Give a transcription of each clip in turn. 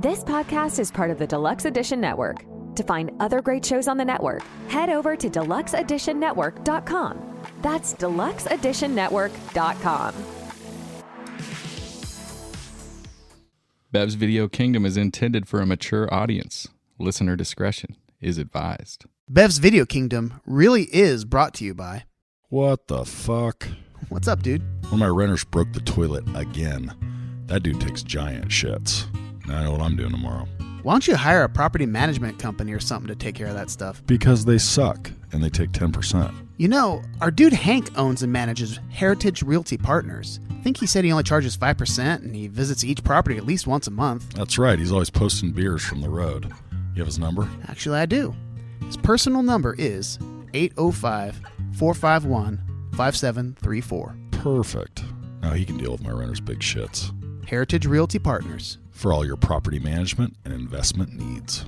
This podcast is part of the Deluxe Edition Network. To find other great shows on the network, head over to deluxeeditionnetwork.com. That's deluxeeditionnetwork.com. Bev's Video Kingdom is intended for a mature audience. Listener discretion is advised. Bev's Video Kingdom really is brought to you by... What the fuck? What's up, dude? One of my renters broke the toilet again. That dude takes giant shits. Now I know what I'm doing tomorrow. Why don't you hire a property management company or something to take care of that stuff? Because they suck, and they take 10%. You know, our dude Hank owns and manages Heritage Realty Partners. I think he said he only charges 5%, and he visits each property at least once a month. That's right. He's always posting beers from the road. You have his number? Actually, I do. His personal number is 805-451-5734. Perfect. Now he can deal with my renter's big shits. Heritage Realty Partners. For all your property management and investment needs.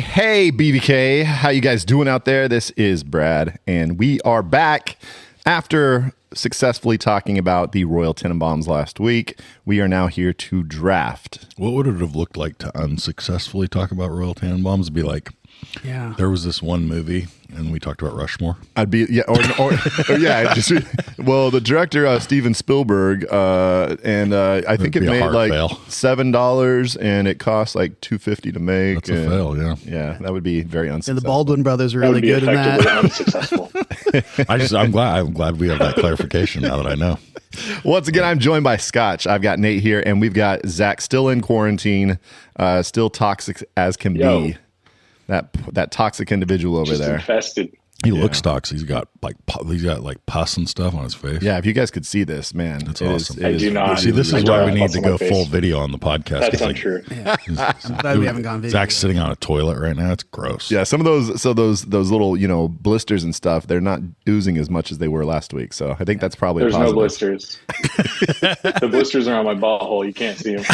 Hey, BVK. How you guys doing out there? This is Brad, and we are back after successfully talking about the Royal Tenenbaums last week. We are now here to draft. What would it have looked like to unsuccessfully talk about Royal Tenenbaums? It'd be like, yeah, there was this one movie, and we talked about Rushmore. I'd be, yeah, or yeah, just, well, the director, Steven Spielberg, and I think it made like $7, and it cost like $250 to make. That's a fail, yeah. Yeah, that would be very unsuccessful. And the Baldwin brothers are really good in that. Unsuccessful. I'm glad we have that clarification now that I know. Once again, I'm joined by Scotch. I've got Nate here, and we've got Zach still in quarantine, still toxic as can be. That toxic individual over just there. Infested. He looks toxic. He's got like pus and stuff on his face. Yeah, if you guys could see this, man, that's awesome. I do not. See, this is why we need to go full video on the podcast. That's untrue. Yeah. I'm glad we haven't gone video. Zach's sitting on a toilet right now. It's gross. Yeah, some of those little blisters and stuff, they're not oozing as much as they were last week. So I think that's probably there's a positive. No blisters. The blisters are on my butthole. You can't see them.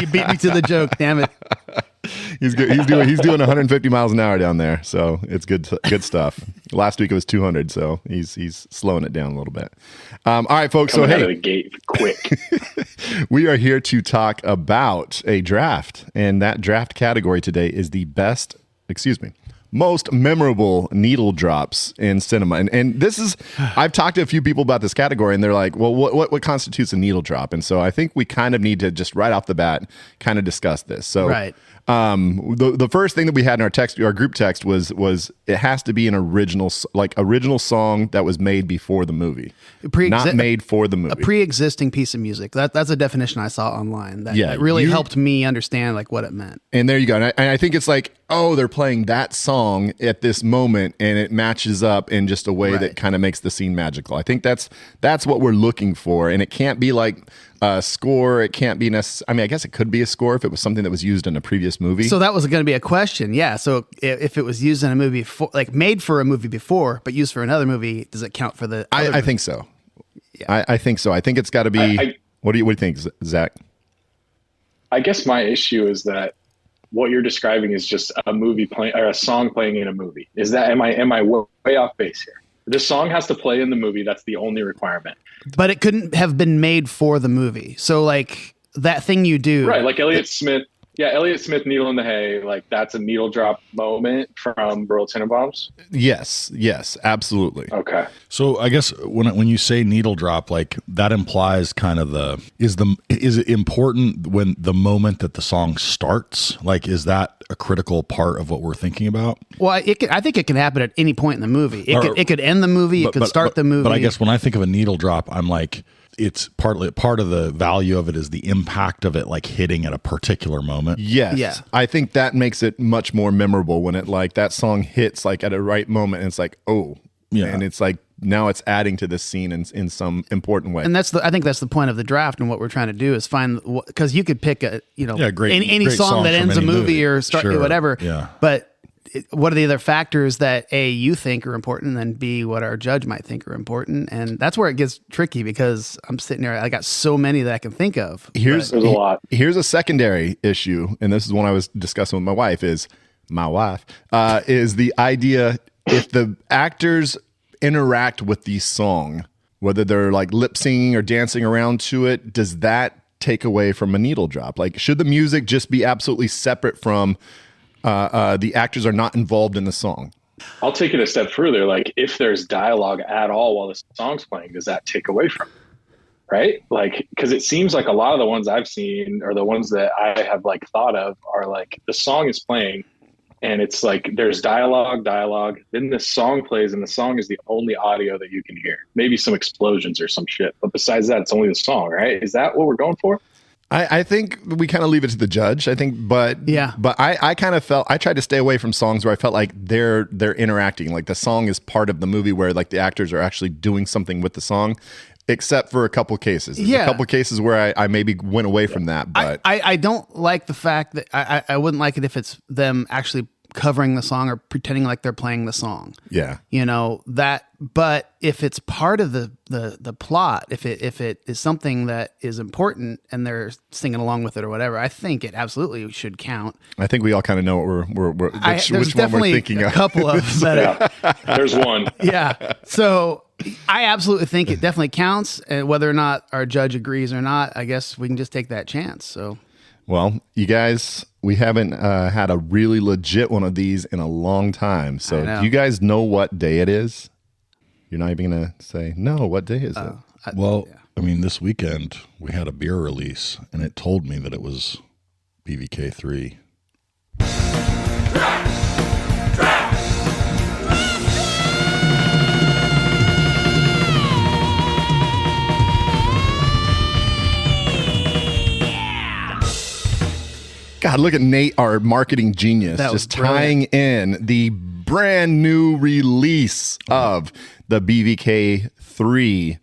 You beat me to the joke. Damn it. He's good. He's doing 150 miles an hour down there, so it's good stuff. Last week it was 200, so he's slowing it down a little bit. All right, folks. Coming so out of the gate quick. We are here to talk about a draft, and that draft category today is the most memorable needle drops in cinema. And this is, I've talked to a few people about this category, and they're like, well, what constitutes a needle drop? And so I think we kind of need to just right off the bat kind of discuss this. So right. The first thing that we had in our group text was it has to be an original song that was made before the movie, not made for the movie. A pre-existing piece of music. That's a definition I saw online that really helped me understand like what it meant. And there you go. And I think it's like, oh, they're playing that song at this moment, and it matches up in just a way that kind of makes the scene magical. I think that's what we're looking for, and it can't be like a score. It can't be necessarily. I mean, I guess it could be a score if it was something that was used in a previous movie. So that was going to be a question. Yeah. So if it was used in a movie made for a movie before, but used for another movie, does it count for the? I think so. Yeah. I think so. I think it's got to be. What do you think, Zach? I guess my issue is that what you're describing is just a movie playing or a song playing in a movie. Is that am I way off base here? The song has to play in the movie. That's the only requirement. But it couldn't have been made for the movie. So like that thing you do. Right. Like Elliott Smith. Yeah. Elliott Smith, Needle in the Hay. Like that's a needle drop moment from Royal Tenenbaums. Yes, absolutely. Okay. So I guess when you say needle drop, like that implies kind of is it important when the moment that the song starts? Like, is that a critical part of what we're thinking about? Well, I think it can happen at any point in the movie. It could end the movie. It could start the movie. But I guess when I think of a needle drop, I'm like, it's partly part of the value of it is the impact of it like hitting at a particular moment. Yes. Yeah. I think that makes it much more memorable when it like that song hits like at a right moment and it's like, oh, Yeah. and it's like now it's adding to this scene in some important way. And I think that's the point of the draft, and what we're trying to do is find, because you could pick any song that from ends a any movie or start Sure. whatever. Yeah. But what are the other factors that A, you think are important, and then B, what our judge might think are important? And that's where it gets tricky, because I'm sitting there, I got so many that I can think of. There's a lot. Here's a secondary issue, and this is one I was discussing with my wife. Is the idea if the actors interact with the song, whether they're like lip singing or dancing around to it, does that take away from a needle drop? Like, should the music just be absolutely separate from the actors are not involved in the song? I'll take it a step further. Like, if there's dialogue at all while the song's playing, does that take away from it? Right? Like, because it seems like a lot of the ones I've seen, or the ones that I have like thought of, are like the song is playing and it's like there's dialogue, then the song plays and the song is the only audio that you can hear. Maybe some explosions or some shit, but besides that, it's only the song, right? Is that what we're going for? I think we kind of leave it to the judge, I think, but I kind of felt, I tried to stay away from songs where I felt like they're interacting, like the song is part of the movie where like the actors are actually doing something with the song, except for a couple cases. There's a couple cases where I maybe went away from that, but I don't like the fact that I wouldn't like it if it's them actually covering the song or pretending like they're playing the song. Yeah. You know, that, but if it's part of the plot, if it is something that is important and they're singing along with it or whatever, I think it absolutely should count. I think we all kind of know what There's which one we're thinking a of. couple of that. There's one. Yeah. So I absolutely think it definitely counts, and whether or not our judge agrees or not, I guess we can just take that chance. So, well, you guys, we haven't had a really legit one of these in a long time. So do you guys know what day it is? You're not even going to say, no, what day is it? I mean, this weekend we had a beer release and it told me that it was BVK 3. God, look at Nate, our marketing genius, just tying in the brand new release of the BVK 3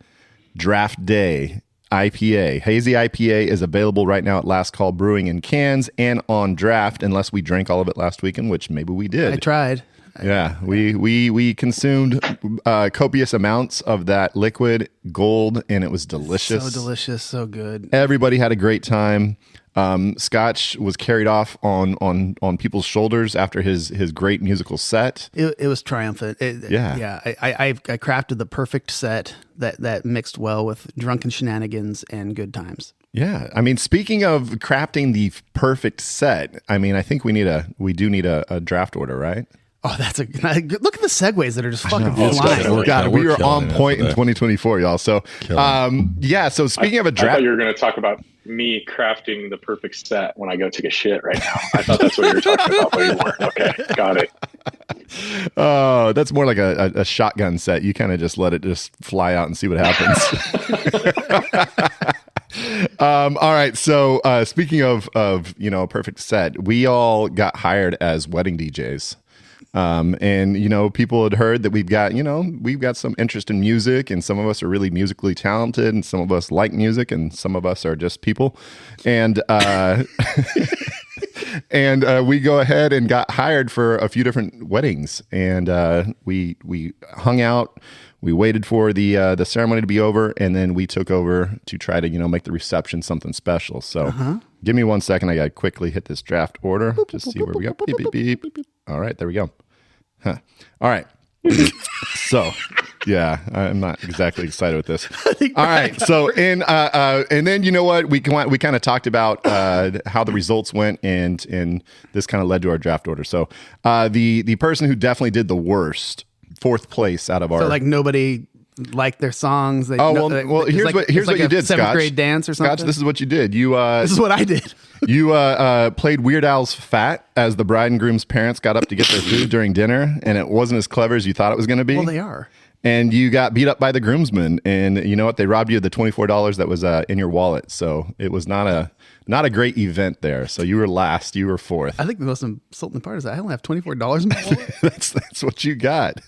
Draft Day IPA. Hazy IPA is available right now at Last Call Brewing in cans and on draft, unless we drank all of it last weekend, which maybe we did. I tried. Yeah, we consumed copious amounts of that liquid gold, and it was delicious. So delicious, so good. Everybody had a great time. Scotch was carried off on people's shoulders after his great musical set. It was triumphant. I crafted the perfect set that mixed well with drunken shenanigans and good times. Yeah, I mean, speaking of crafting the perfect set, I mean, I think we do need a draft order, right? Oh, look at the segues that are just fucking flying. God, we are on point in 2024, y'all. So, so speaking of a draft. I thought you were going to talk about me crafting the perfect set when I go take a shit right now. I thought that's what you were talking about, but you weren't. Okay, got it. Oh, that's more like a shotgun set. You kind of just let it just fly out and see what happens. All right. So speaking of perfect set, we all got hired as wedding DJs. And people had heard that we've got some interest in music, and some of us are really musically talented, and some of us like music, and some of us are just people. And we go ahead and got hired for a few different weddings, and we hung out. We waited for the ceremony to be over, and then we took over to try to make the reception something special. So give me 1 second. I got to quickly hit this draft order. Just see where we go. Beep, beep, beep, beep. All right, there we go. Huh. All right. So, yeah, I'm not exactly excited with this. All right. So, and then you know what? We kind of talked about how the results went, and this kind of led to our draft order. So, the person who definitely did the worst, fourth place out of our. So, like, nobody liked their songs. Here's what you did, seventh Scotch. grade dance or something. Scotch, this is what you did. This is what I did. You played Weird Al's "Fat" as the bride and groom's parents got up to get their food during dinner, and it wasn't as clever as you thought it was going to be. Well, they are. and you got beat up by the groomsmen. And you know what? They robbed you of the $24 that was in your wallet. So it was not a great event there. So you were last. You were fourth. I think the most insulting part is I only have $24 in my wallet. That's what you got.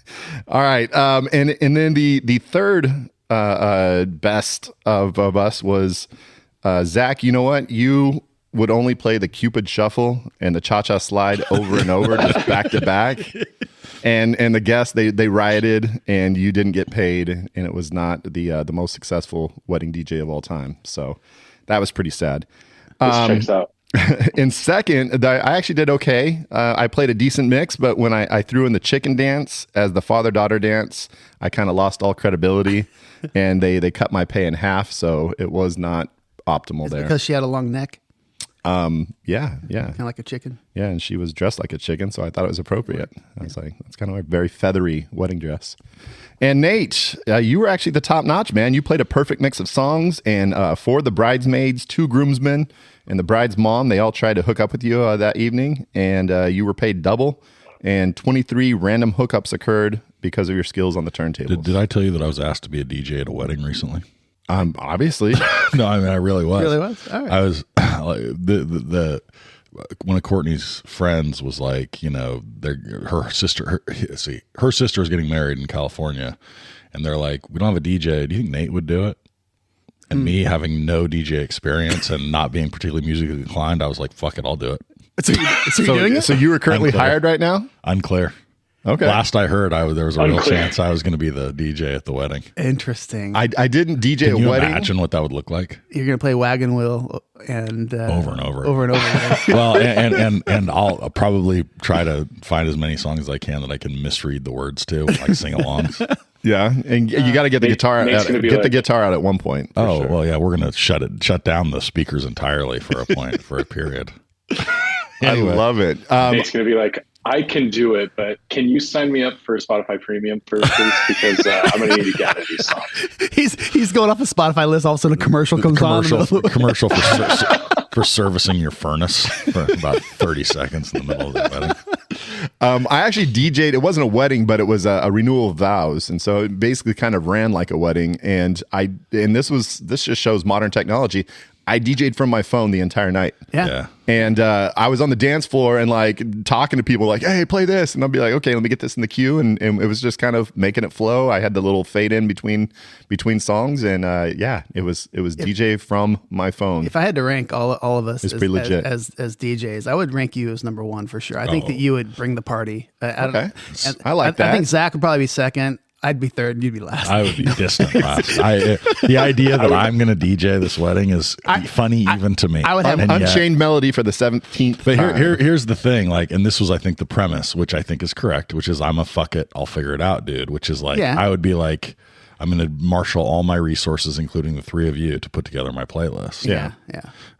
All right. And then the third best of us was Zach. You know what? You would only play the Cupid Shuffle and the Cha-Cha Slide over and over, just back to back. And the guests, they rioted, and you didn't get paid, and it was not the most successful wedding DJ of all time. So that was pretty sad. This checks out. In second, I actually did okay. I played a decent mix, but when I threw in the chicken dance as the father-daughter dance, I kind of lost all credibility, and they cut my pay in half, so it was not optimal there. Because she had a long neck, Yeah. kind of like a chicken. Yeah, and she was dressed like a chicken, so I thought it was appropriate. I was like, that's kind of a very feathery wedding dress. And Nate, you were actually the top notch, man. You played a perfect mix of songs, and for the bridesmaids, 2 groomsmen, and the bride's mom, they all tried to hook up with you that evening, and you were paid double, and 23 random hookups occurred because of your skills on the turntables. Did I tell you that I was asked to be a DJ at a wedding recently? Obviously. No, I mean, I really was. Really was? All right. I was like, one of Courtney's friends was like, you know, her sister is getting married in California, and they're like, we don't have a DJ. Do you think Nate would do it? And me having no DJ experience and not being particularly musically inclined, I was like, fuck it, I'll do it. So you're doing it? So you were currently Unclear. hired right now? Unclear. Okay. Last I heard, there was a real Unclear. chance I was going to be the DJ at the wedding. Interesting. I didn't DJ Can a you wedding. imagine what that would look like? You're going to play Wagon Wheel and Over and over. Over and over again. Well, and I'll probably try to find as many songs as I can that I can misread the words to, like sing-alongs. Yeah, and you got to get the guitar out. Nate's gonna be Get the like- guitar out at one point. for Oh, sure. well, yeah, we're going to shut down the speakers entirely for a period. Anyway. I love it. Nate's going to be like, I can do it, but can you sign me up for Spotify Premium first, please? Because I'm going to need to get these songs. He's going off a Spotify list. All of a sudden, a commercial comes on. Commercial for servicing your furnace for about 30 seconds in the middle of the wedding. I actually DJ'd. It wasn't a wedding, but it was a renewal of vows, and so it basically kind of ran like a wedding. And this just shows modern technology. I DJ'd from my phone the entire night. Yeah. And I was on the dance floor and like talking to people like, hey, play this. And I'll be like, okay, let me get this in the queue. And it was just kind of making it flow. I had the little fade in between songs. And it was DJ from my phone. If I had to rank all of us It's pretty legit. as DJs, I would rank you as number 1 for sure. I think that you would bring the party. Okay. And I like that. I think Zach would probably be second. I'd be third, and you'd be last. I would be distant last. The idea that I'm going to DJ this wedding is funny even to me. I would have And yet- Unchained Melody for the 17th But time. here's the thing, like, and this was, I think, the premise, which I think is correct, which is I'm a fuck it, I'll figure it out, dude. Which is like, Yeah. I would be like, I'm going to marshal all my resources, including the 3 of you, to put together my playlist. yeah.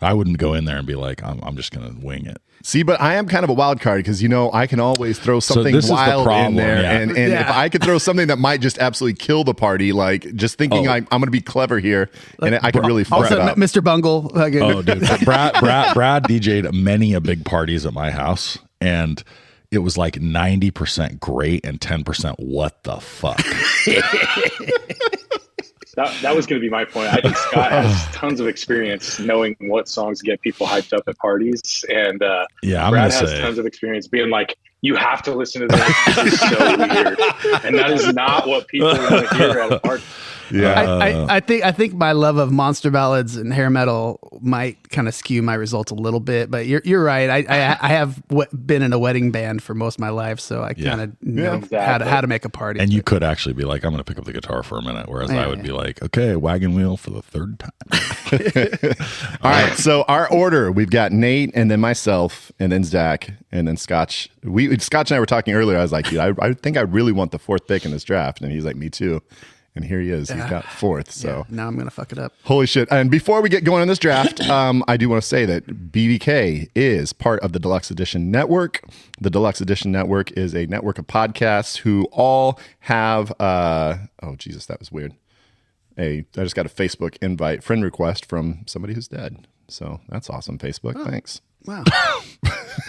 I wouldn't go in there and be like, I'm just going to wing it. See, but I am kind of a wild card because, I can always throw something this is the wild problem, in there. yeah. And if I could throw something that might just absolutely kill the party, like just thinking I'm going to be clever here, and I could really fret Also, up. Mr. Bungle. Oh, dude, Brad DJ'd many a big parties at my house, and it was like 90% great and 10% what the fuck. That was going to be my point. I think Scott has tons of experience knowing what songs get people hyped up at parties. And Yeah, I'm Brad gonna has say- tons of experience being like, you have to listen to this. This is so weird. And that is not what people want to hear at a party. Yeah. I think my love of monster ballads and hair metal might kind of skew my results a little bit, but you're right. I have been in a wedding band for most of my life, so I kind of know exactly. how to make a party. And you could actually be like, I'm going to pick up the guitar for a minute. Whereas I would be like, okay, wagon wheel for the 3rd time. All right. So our order, we've got Nate and then myself and then Zach and then Scotch. Scotch and I were talking earlier. I was like, dude, I think I really want the 4th pick in this draft. And he's like, me too. And here he is. He's got 4th. So now I'm gonna fuck it up. holy shit. And before we get going on this draft, I do want to say that BVK is part of the Deluxe Edition Network. The Deluxe Edition Network is a network of podcasts who all have, oh, Jesus, that was weird. I just got a Facebook invite friend request from somebody who's dead. So that's awesome, Facebook. Thanks. Wow.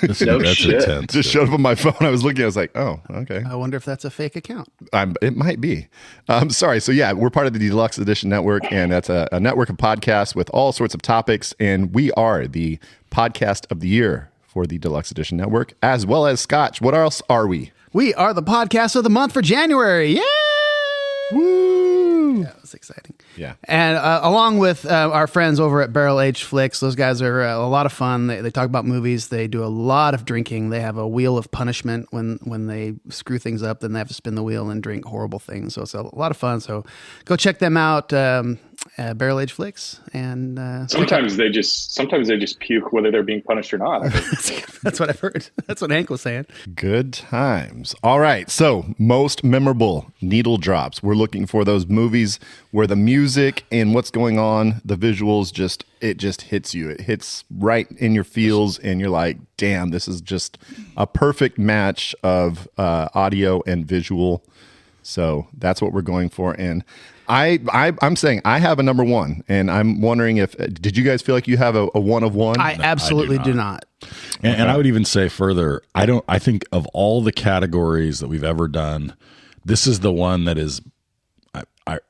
That's shit. intense. Just showed up on my phone. I was looking. I was like, oh, okay. I wonder if that's a fake account. It might be. I'm sorry. So yeah, we're part of the Deluxe Edition Network, and that's a network of podcasts with all sorts of topics. And we are the podcast of the year for the Deluxe Edition Network, as well as Scotch. What else are we? We are the podcast of the month for January. Yay! Woo! Yeah, it was exciting. Yeah. And along with our friends over at Barrel Age Flicks, those guys are a lot of fun. They talk about movies. They do a lot of drinking. They have a wheel of punishment when they screw things up. Then they have to spin the wheel and drink horrible things. So it's a lot of fun. So go check them out, Barrel Age Flicks. And sometimes they just puke whether they're being punished or not. that's what I've heard. That's what Hank was saying. Good times. All right. So, most memorable needle drops. We're looking for those movies where the music and what's going on, the visuals just hits you. It hits right in your feels, and you're like, damn, this is just a perfect match of audio and visual. So that's what we're going for. And I'm saying I have a number one, and I'm wondering did you guys feel like you have a one of one? I absolutely do not. And I would even say further, I think of all the categories that we've ever done, this is the one that is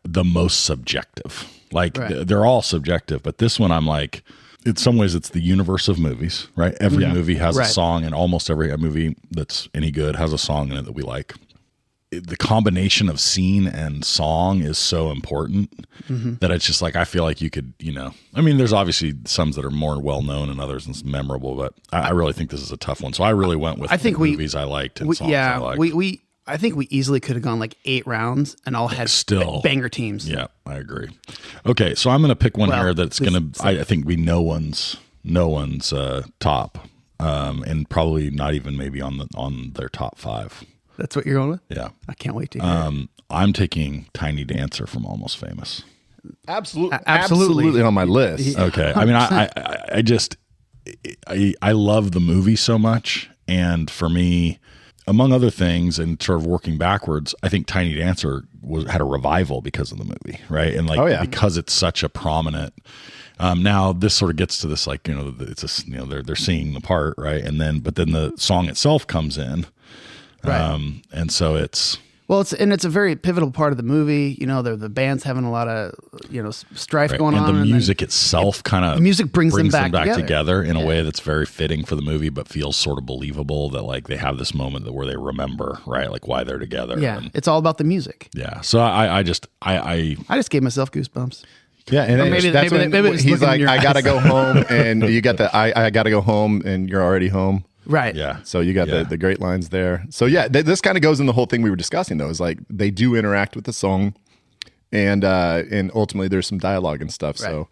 the most subjective. Like Right. they're all subjective, but this one I'm like, in some ways it's the universe of movies, right? Every movie has Right. a song, and almost every movie that's any good has a song in it that we like. The combination of scene and song is so important that it's just like, I feel like you could, I mean, there's obviously some that are more well known and others and memorable, but I really think this is a tough one. So I really went with the movies I liked and songs I liked. I think we easily could have gone like 8 rounds and all had Still. banger teams. Yeah, I agree. Okay, so I'm going to pick one here that's going to, I think, be no one's top, and probably not even maybe on their top 5. That's what you're going with? Yeah. I can't wait to hear it. I'm taking Tiny Dancer from Almost Famous. Absolutely on my list. Okay. I mean, I just, I love the movie so much. And for me, among other things, and sort of working backwards, I think Tiny Dancer had a revival because of the movie, right? And because it's such a prominent. Now this sort of gets to this, like, it's they're singing the part, right? But then the song itself comes in, Right. and so it's. Well, it's a very pivotal part of the movie. The band's having a lot of strife going on, and the music itself kind of music brings them back together in a way that's very fitting for the movie, but feels sort of believable that like they have this moment where they remember, right, like why they're together. Yeah, it's all about the music. Yeah, so I just gave myself goosebumps. Yeah, and maybe he's like, I gotta go home, and you got the I gotta go home, and you're already home. Right. Yeah. So you got the great lines there. So yeah, this kind of goes in the whole thing we were discussing, though, is like they do interact with the song, and ultimately there's some dialogue and stuff. Right. So,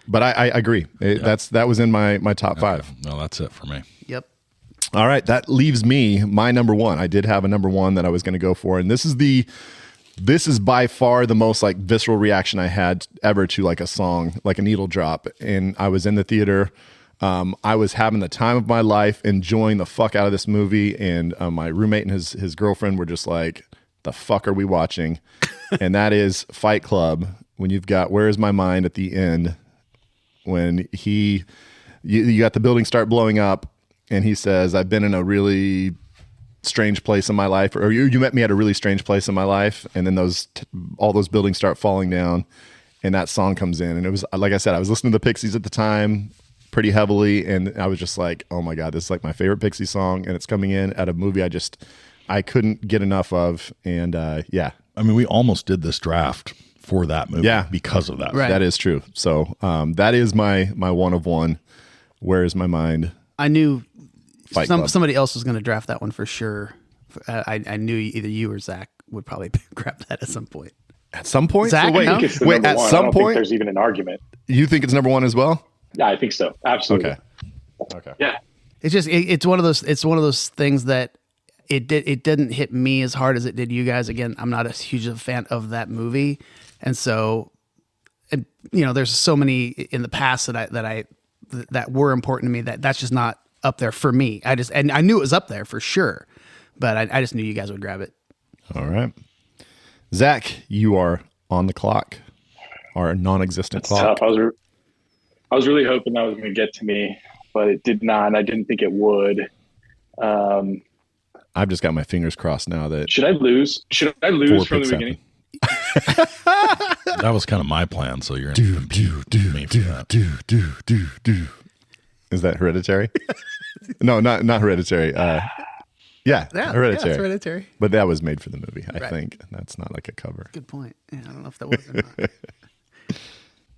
but I agree. That was in my top 5. No, that's it for me. Yep. All right, that leaves me my number one. I did have a number one that I was going to go for, and this is by far the most like visceral reaction I had ever to like a song, like a needle drop. And I was in the theater. I was having the time of my life, enjoying the fuck out of this movie. And my roommate and his girlfriend were just like, the fuck are we watching? And that is Fight Club. When you've got Where Is My Mind at the end, when you got the building start blowing up and he says, I've been in a really strange place in my life, or you met me at a really strange place in my life. And then all those buildings start falling down and that song comes in. And it was, like I said, I was listening to the Pixies at the time pretty heavily, and I was just like, oh my God, this is like my favorite Pixie song, and it's coming in at a movie I couldn't get enough of. And yeah. I mean, we almost did this draft for that movie because of that. Right. That is true. So that is my one of one. Where Is My Mind? I knew Fight Club. somebody else was going to draft that one for sure. I knew either you or Zach would probably grab that at some point. At some point? Zach, So wait, no? It's the wait, number at one. I some don't think point? there's even an argument. You think it's number one as well? Yeah, I think so. Absolutely. Okay. Yeah. It's just it's one of those things that it didn't hit me as hard as it did you guys. Again, I'm not a huge fan of that movie, and so there's so many in the past that were important to me that's just not up there for me. And I knew it was up there for sure, but I just knew you guys would grab it. All right. Zach, you are on the clock. Our non-existent It's clock. tough. I was really hoping that was going to get to me, but it did not. And I didn't think it would. I've just got my fingers crossed now that Should I lose? Should I lose from the beginning? That was kind of my plan, so you're going to compete me for that. Is that Hereditary? No, not Hereditary. Yeah, Hereditary. Yeah, it's Hereditary. But that was made for the movie, I think. That's not like a cover. Good point. Yeah, I don't know if that was or not.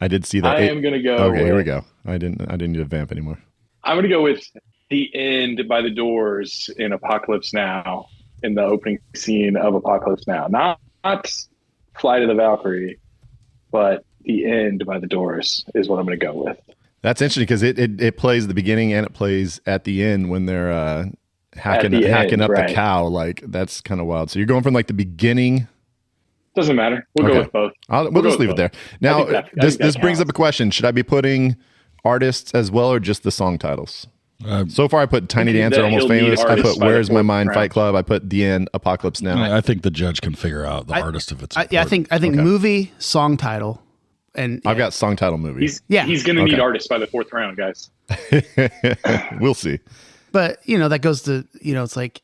I did see that. I am going to go. Okay, here we go. I didn't need to vamp anymore. I'm going to go with The End by the Doors in Apocalypse Now, in the opening scene of Apocalypse Now. Not Flight of the Valkyrie, but The End by the Doors is what I'm going to go with. That's interesting because it plays the beginning and it plays at the end when they're hacking up the cow. Like, that's kind of wild. So you're going from like the beginning. Doesn't matter. We'll go with both. We'll just leave it there. Now, this brings up a question. Should I be putting artists as well or just the song titles? So far, I put Tiny Dancer, Almost Famous. I put Where's My Mind, Fight Club. I put The End, Apocalypse Now. I think the judge can figure out the artist if it's I think movie, song title, and I've got song title movie. He's going to need artists by the 4th round, guys. We'll see. But that goes to it's like,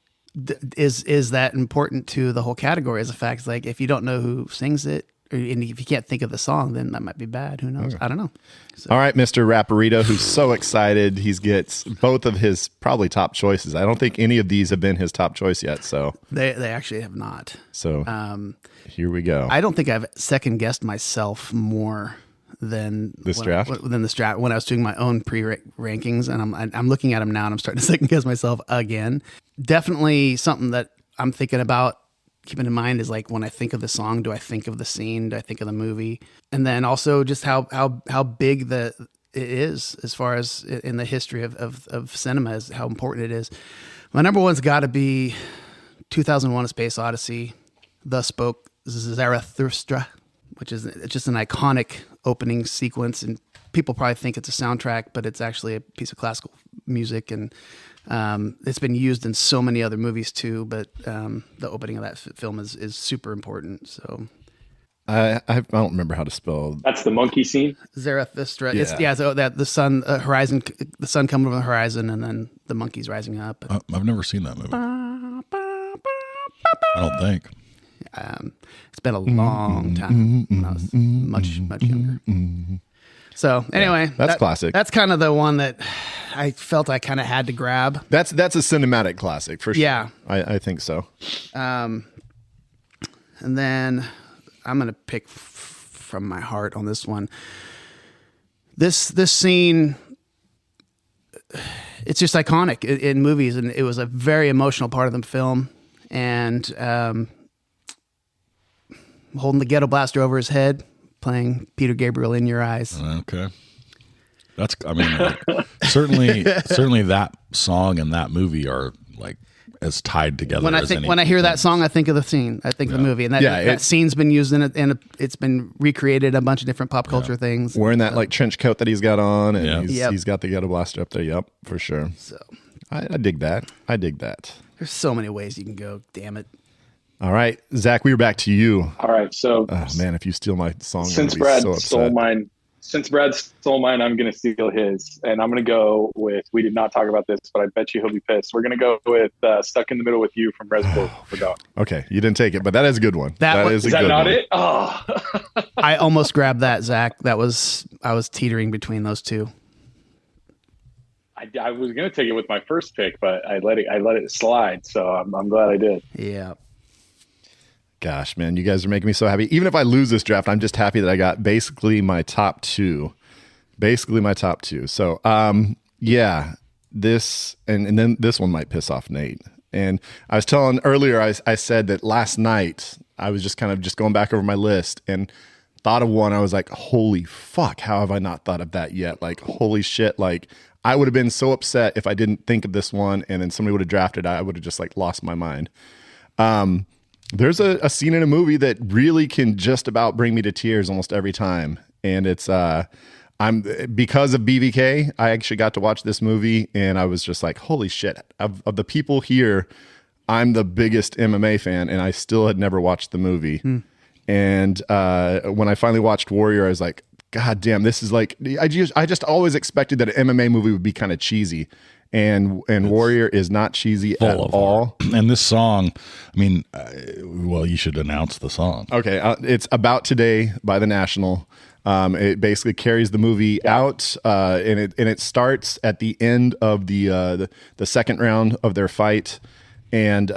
is that important to the whole category? As a fact, it's like if you don't know who sings it, and if you can't think of the song, then that might be bad. Who knows? I don't know. So. All right, Mr. Rapperito, who's so excited. He gets both of his probably top choices. I don't think any of these have been his top choice yet. So they actually have not. So here we go. I don't think I've second guessed myself more than this draft. When I was doing my own pre-rankings, and I'm looking at them now, and I'm starting to second guess myself again. Definitely something that I'm thinking about. Keeping in mind is like when I think of the song, do I think of the scene? Do I think of the movie? And then also just how big it is as far as in the history of cinema, is how important it is. My number one's got to be 2001: A Space Odyssey. Thus spoke Zarathustra, which is just an iconic opening sequence, and people probably think it's a soundtrack, but it's actually a piece of classical music, and it's been used in so many other movies too. But the opening of that film is super important. So I don't remember how to spell. That's the monkey scene. Zarathustra. Yeah. So that the sun horizon, the sun coming over the horizon, and then the monkeys rising up. I've never seen that movie. I don't think. It's been a long time when I was much younger. So anyway, that's classic. That's kind of the one that I felt I kind of had to grab. That's a cinematic classic for sure. Yeah, I think so. And then I'm gonna pick from my heart on this one. This scene, it's just iconic in movies, and it was a very emotional part of the film. And holding the ghetto blaster over his head, playing Peter Gabriel, In Your Eyes. Okay. That's, certainly that song and that movie are like as tied together. When I hear that song, I think of the scene. I think of the movie, and that scene's been used in it, and it's been recreated a bunch of different pop culture things. Wearing that like trench coat that he's got on, and he's got the ghetto blaster up there. Yep, for sure. So I dig that. There's so many ways you can go. Damn it. All right, Zach, we are back to you. All right, so man, if you steal my song, since Brad stole mine, I'm going to steal his, and I'm going to go with. We did not talk about this, but I bet you he'll be pissed. We're going to go with "Stuck in the Middle with You" from Reservoir Dogs. Okay, you didn't take it, but that is a good one. Is that not it? Oh, I almost grabbed that, Zach. I was teetering between those two. I was going to take it with my first pick, but I let it slide. So I'm glad I did. Yeah. Gosh, man, you guys are making me so happy. Even if I lose this draft, I'm just happy that I got basically my top two. So, this and then this one might piss off Nate. And I was telling earlier, I said that last night I was just kind of going back over my list and thought of one. I was like, holy fuck, how have I not thought of that yet? Like, holy shit, like I would have been so upset if I didn't think of this one and then somebody would have drafted it. I would have just like lost my mind. There's a scene in a movie that really can just about bring me to tears almost every time. And it's, because of BVK, I actually got to watch this movie and I was just like, holy shit, of the people here, I'm the biggest MMA fan and I still had never watched the movie. And when I finally watched Warrior, I was like, God damn, this is like, I just always expected that an MMA movie would be kind of cheesy. And Warrior is not cheesy at all. And this song, I mean, well, you should announce the song. Okay, it's About Today by The National. It basically carries the movie out, and it starts at the end of the second round of their fight, and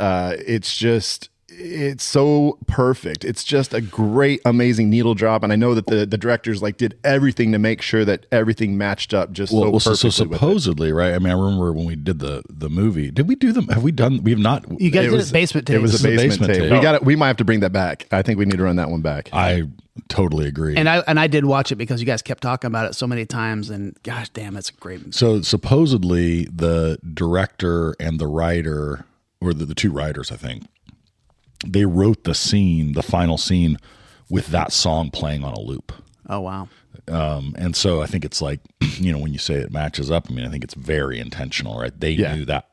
it's so perfect. It's just a great, amazing needle drop, and I know that the directors like did everything to make sure that everything matched up just so perfectly. So supposedly, right? I mean, I remember when we did the movie. Did we do them? Have we done? We've not. You guys did a basement tape. It was a basement tape. We might have to bring that back. I think we need to run that one back. I totally agree. And I did watch it because you guys kept talking about it so many times, and gosh damn, it's a great movie. So supposedly the director and the writer, or the two writers, I think, they wrote the final scene with that song playing on a loop. Oh, wow. And so I think it's like, when you say it matches up, I mean, I think it's very intentional, right? They knew that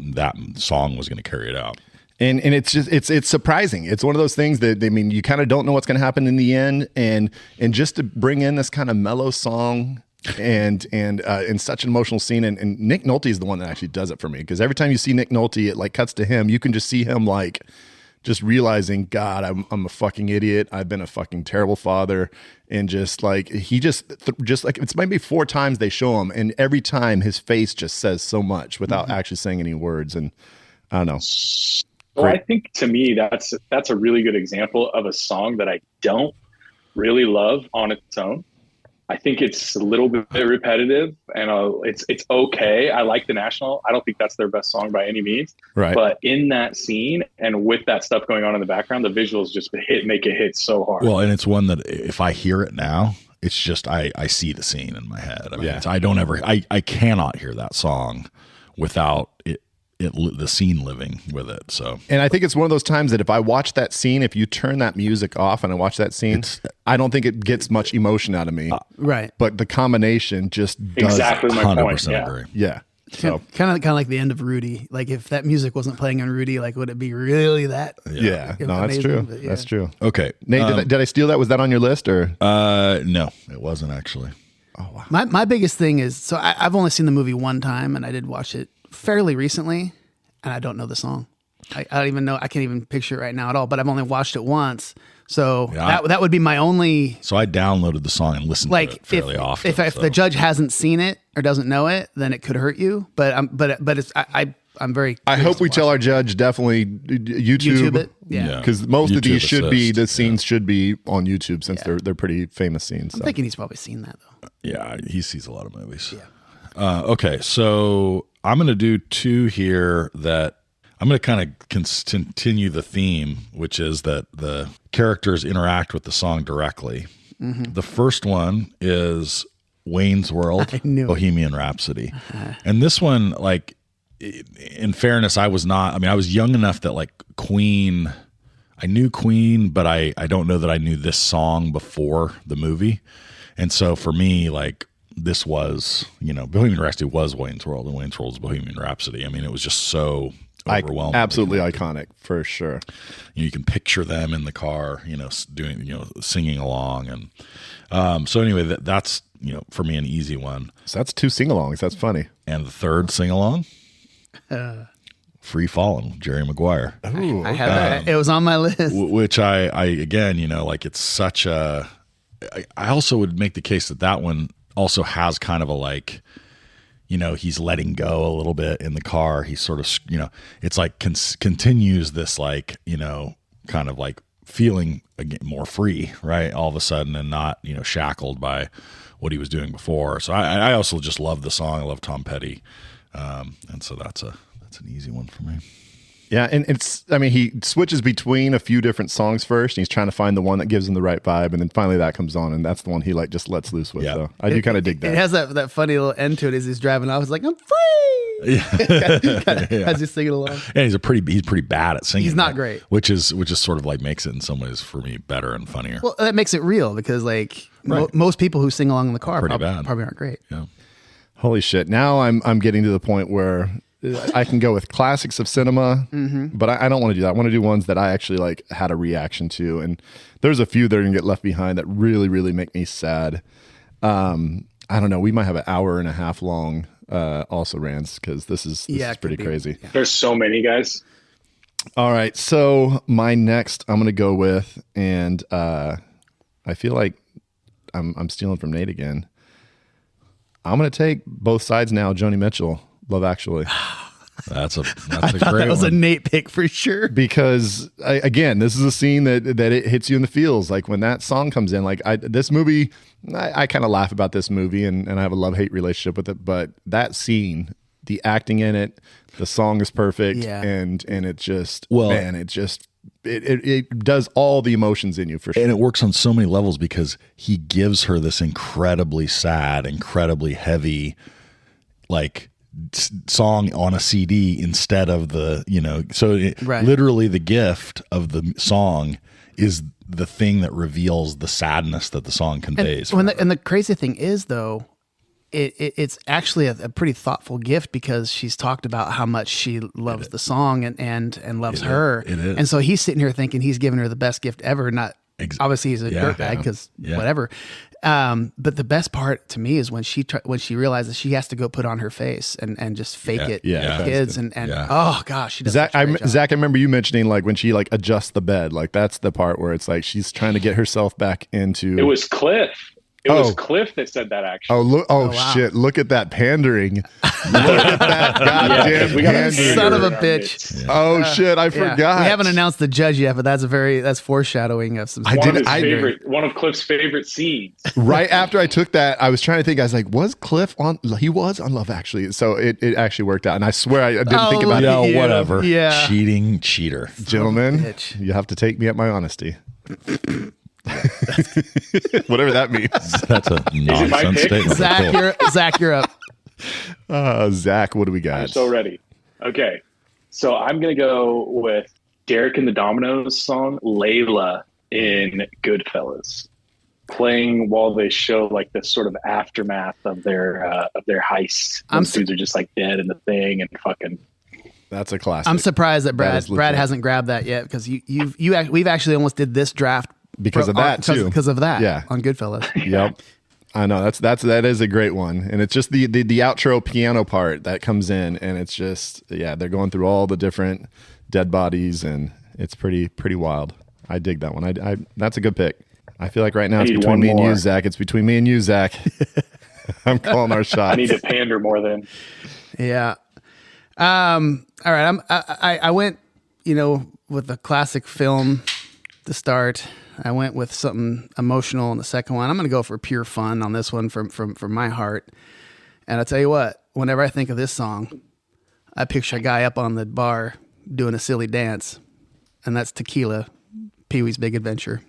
song was going to carry it out. And it's just, it's surprising. It's one of those things that, I mean, you kind of don't know what's going to happen in the end. And just to bring in this kind of mellow song and in such an emotional scene, and Nick Nolte is the one that actually does it for me. Because every time you see Nick Nolte, it like cuts to him. You can just see him like, just realizing, God, I'm a fucking idiot. I've been a fucking terrible father. And just like, he just like, it's maybe 4 times they show him. And every time his face just says so much without actually saying any words. And I don't know. Well, I think to me, that's a really good example of a song that I don't really love on its own. I think it's a little bit repetitive, and it's okay. I like The National. I don't think that's their best song by any means. Right. But in that scene and with that stuff going on in the background, the visuals just make it hit so hard. Well, and it's one that if I hear it now, it's just I see the scene in my head. I mean, I cannot hear that song without the scene living with it. So, and I think it's one of those times that if I watch that scene, if you turn that music off and I watch that scene, I don't think it gets much emotion out of me. Right. But the combination just does. Exactly my 100% point. Yeah. agree. Yeah. So kind of like the end of Rudy. Like if that music wasn't playing on Rudy, like would it be really that? Yeah. No, that's true. Yeah. That's true. Okay. Nate, did I steal that? Was that on your list or? No, it wasn't actually. Oh wow. My biggest thing is, so I've only seen the movie one time, and I did watch it fairly recently, and I don't know the song. I don't even know. I can't even picture it right now at all. But I've only watched it once, so that would be my only. So I downloaded the song and listened to it fairly often. If the judge hasn't seen it or doesn't know it, then it could hurt you. But I'm very. I hope we tell our judge definitely YouTube it. Yeah. Because most of these should be the assist, scenes should be on YouTube since they're pretty famous scenes. I'm thinking he's probably seen that though. Yeah, he sees a lot of movies. Yeah. Okay, so I'm going to do 2 here that I'm going to kind of continue the theme, which is that the characters interact with the song directly. Mm-hmm. The first one is Wayne's World, Bohemian Rhapsody. And this one, like, in fairness, I was young enough that like Queen, I knew Queen, but I don't know that I knew this song before the movie. And so for me, like, this was, Bohemian Rhapsody was Wayne's World, and Wayne's World is Bohemian Rhapsody. I mean, it was just so overwhelming. Absolutely iconic, for sure. You can picture them in the car, doing, singing along. And so anyway, that's, for me, an easy one. So that's 2 sing-alongs. That's funny. And the third sing-along, Free Fallin', Jerry Maguire. I had that. It was on my list. Which I again, like it's such a, I also would make the case that one also has kind of a like, he's letting go a little bit in the car. He's sort of, it's like continues this like, kind of like feeling again more free, right? All of a sudden, and not, shackled by what he was doing before. So I also just love the song. I love Tom Petty. And so that's an easy one for me. Yeah, and he switches between a few different songs first, and he's trying to find the one that gives him the right vibe, and then finally that comes on, and that's the one he like just lets loose with. Yeah. So I do kind of dig that. It has that funny little end to it as he's driving off. It's like, I'm free. Yeah. As he's singing along. And he's pretty bad at singing. He's not great. Which is sort of like makes it in some ways for me better and funnier. Well, that makes it real because like most people who sing along in the car probably aren't great. Yeah. Holy shit. Now I'm getting to the point where I can go with classics of cinema, but I don't want to do that. I want to do ones that I actually like had a reaction to. And there's a few that are going to get left behind that really, really make me sad. I don't know. We might have an hour and a half long also rants because this is pretty crazy. Yeah. There's so many guys. All right. So my next I'm going to go with, and I feel like I'm stealing from Nate again. I'm going to take both sides now. Joni Mitchell, Love Actually. That's a I thought great that was one. a Nate pick for sure. Because again, this is a scene that it hits you in the feels. Like when that song comes in, like this movie, I kind of laugh about this movie and I have a love-hate relationship with it. But that scene, the acting in it, the song is perfect. Yeah. And it just, Well- man, it does all the emotions in you for sure. And it works on so many levels because he gives her this incredibly sad, incredibly heavy, like song on a CD instead of Right. literally the gift of the song is the thing that reveals the sadness that the song conveys. And the crazy thing is, though, it's actually a pretty thoughtful gift because she's talked about how much she loves the song and loves her. It is. And so he's sitting here thinking he's giving her the best gift ever. Not obviously he's a dirtbag because whatever. But the best part to me is when she realizes she has to go put on her face and just fake it Yeah. to kids and Yeah. oh gosh, she does Zach, such a great job. Zach, I remember you mentioning like when she like adjusts the bed, like that's the part where it's like she's trying to get herself back into. It was Cliff. It Oh. was Cliff that said that actually. Oh look! Oh, wow. shit! Look at that pandering! Look at that goddamn we got a pandering! Son of a in our bitch. midst. Oh shit! I Yeah. forgot. We haven't announced the judge yet, but that's foreshadowing of some. I One of didn't- his I- favorite, one of Cliff's favorite scenes. Right after I took that, I was trying to think. I was like, "Was Cliff on? He was on Love Actually." So it actually worked out, and I swear I didn't think about look it. at you. Whatever. Yeah. Cheating cheater. Gentlemen, bitch. you have to take me at my honesty. Whatever that means. That's a it my nonsense pick? statement. Zach, you're up. Zach, what do we got? I'm so ready. Okay. So I'm going to go with Derek and the Dominoes song, Layla in Goodfellas, playing while they show like this sort of aftermath of their heist. Those dudes are just like dead in the thing and fucking. That's a classic. I'm surprised that That is Brad legit. hasn't grabbed that yet because we've actually almost did this draft Because of that, too. because of that Yeah. on Goodfellas. Yep. I know that is a great one. And it's just the outro piano part that comes in and it's just, they're going through all the different dead bodies and it's pretty wild. I dig that one. I that's a good pick. I feel like right now it's need between one me and you, more. Zach. It's between me and you, Zach. I'm calling our shot. I need to pander more than. Yeah. All right. I went, with a classic film to start. I went with something emotional in the second one. I'm going to go for pure fun on this one from my heart. And I'll tell you what, whenever I think of this song, I picture a guy up on the bar doing a silly dance, and that's Tequila, Pee-wee's Big Adventure.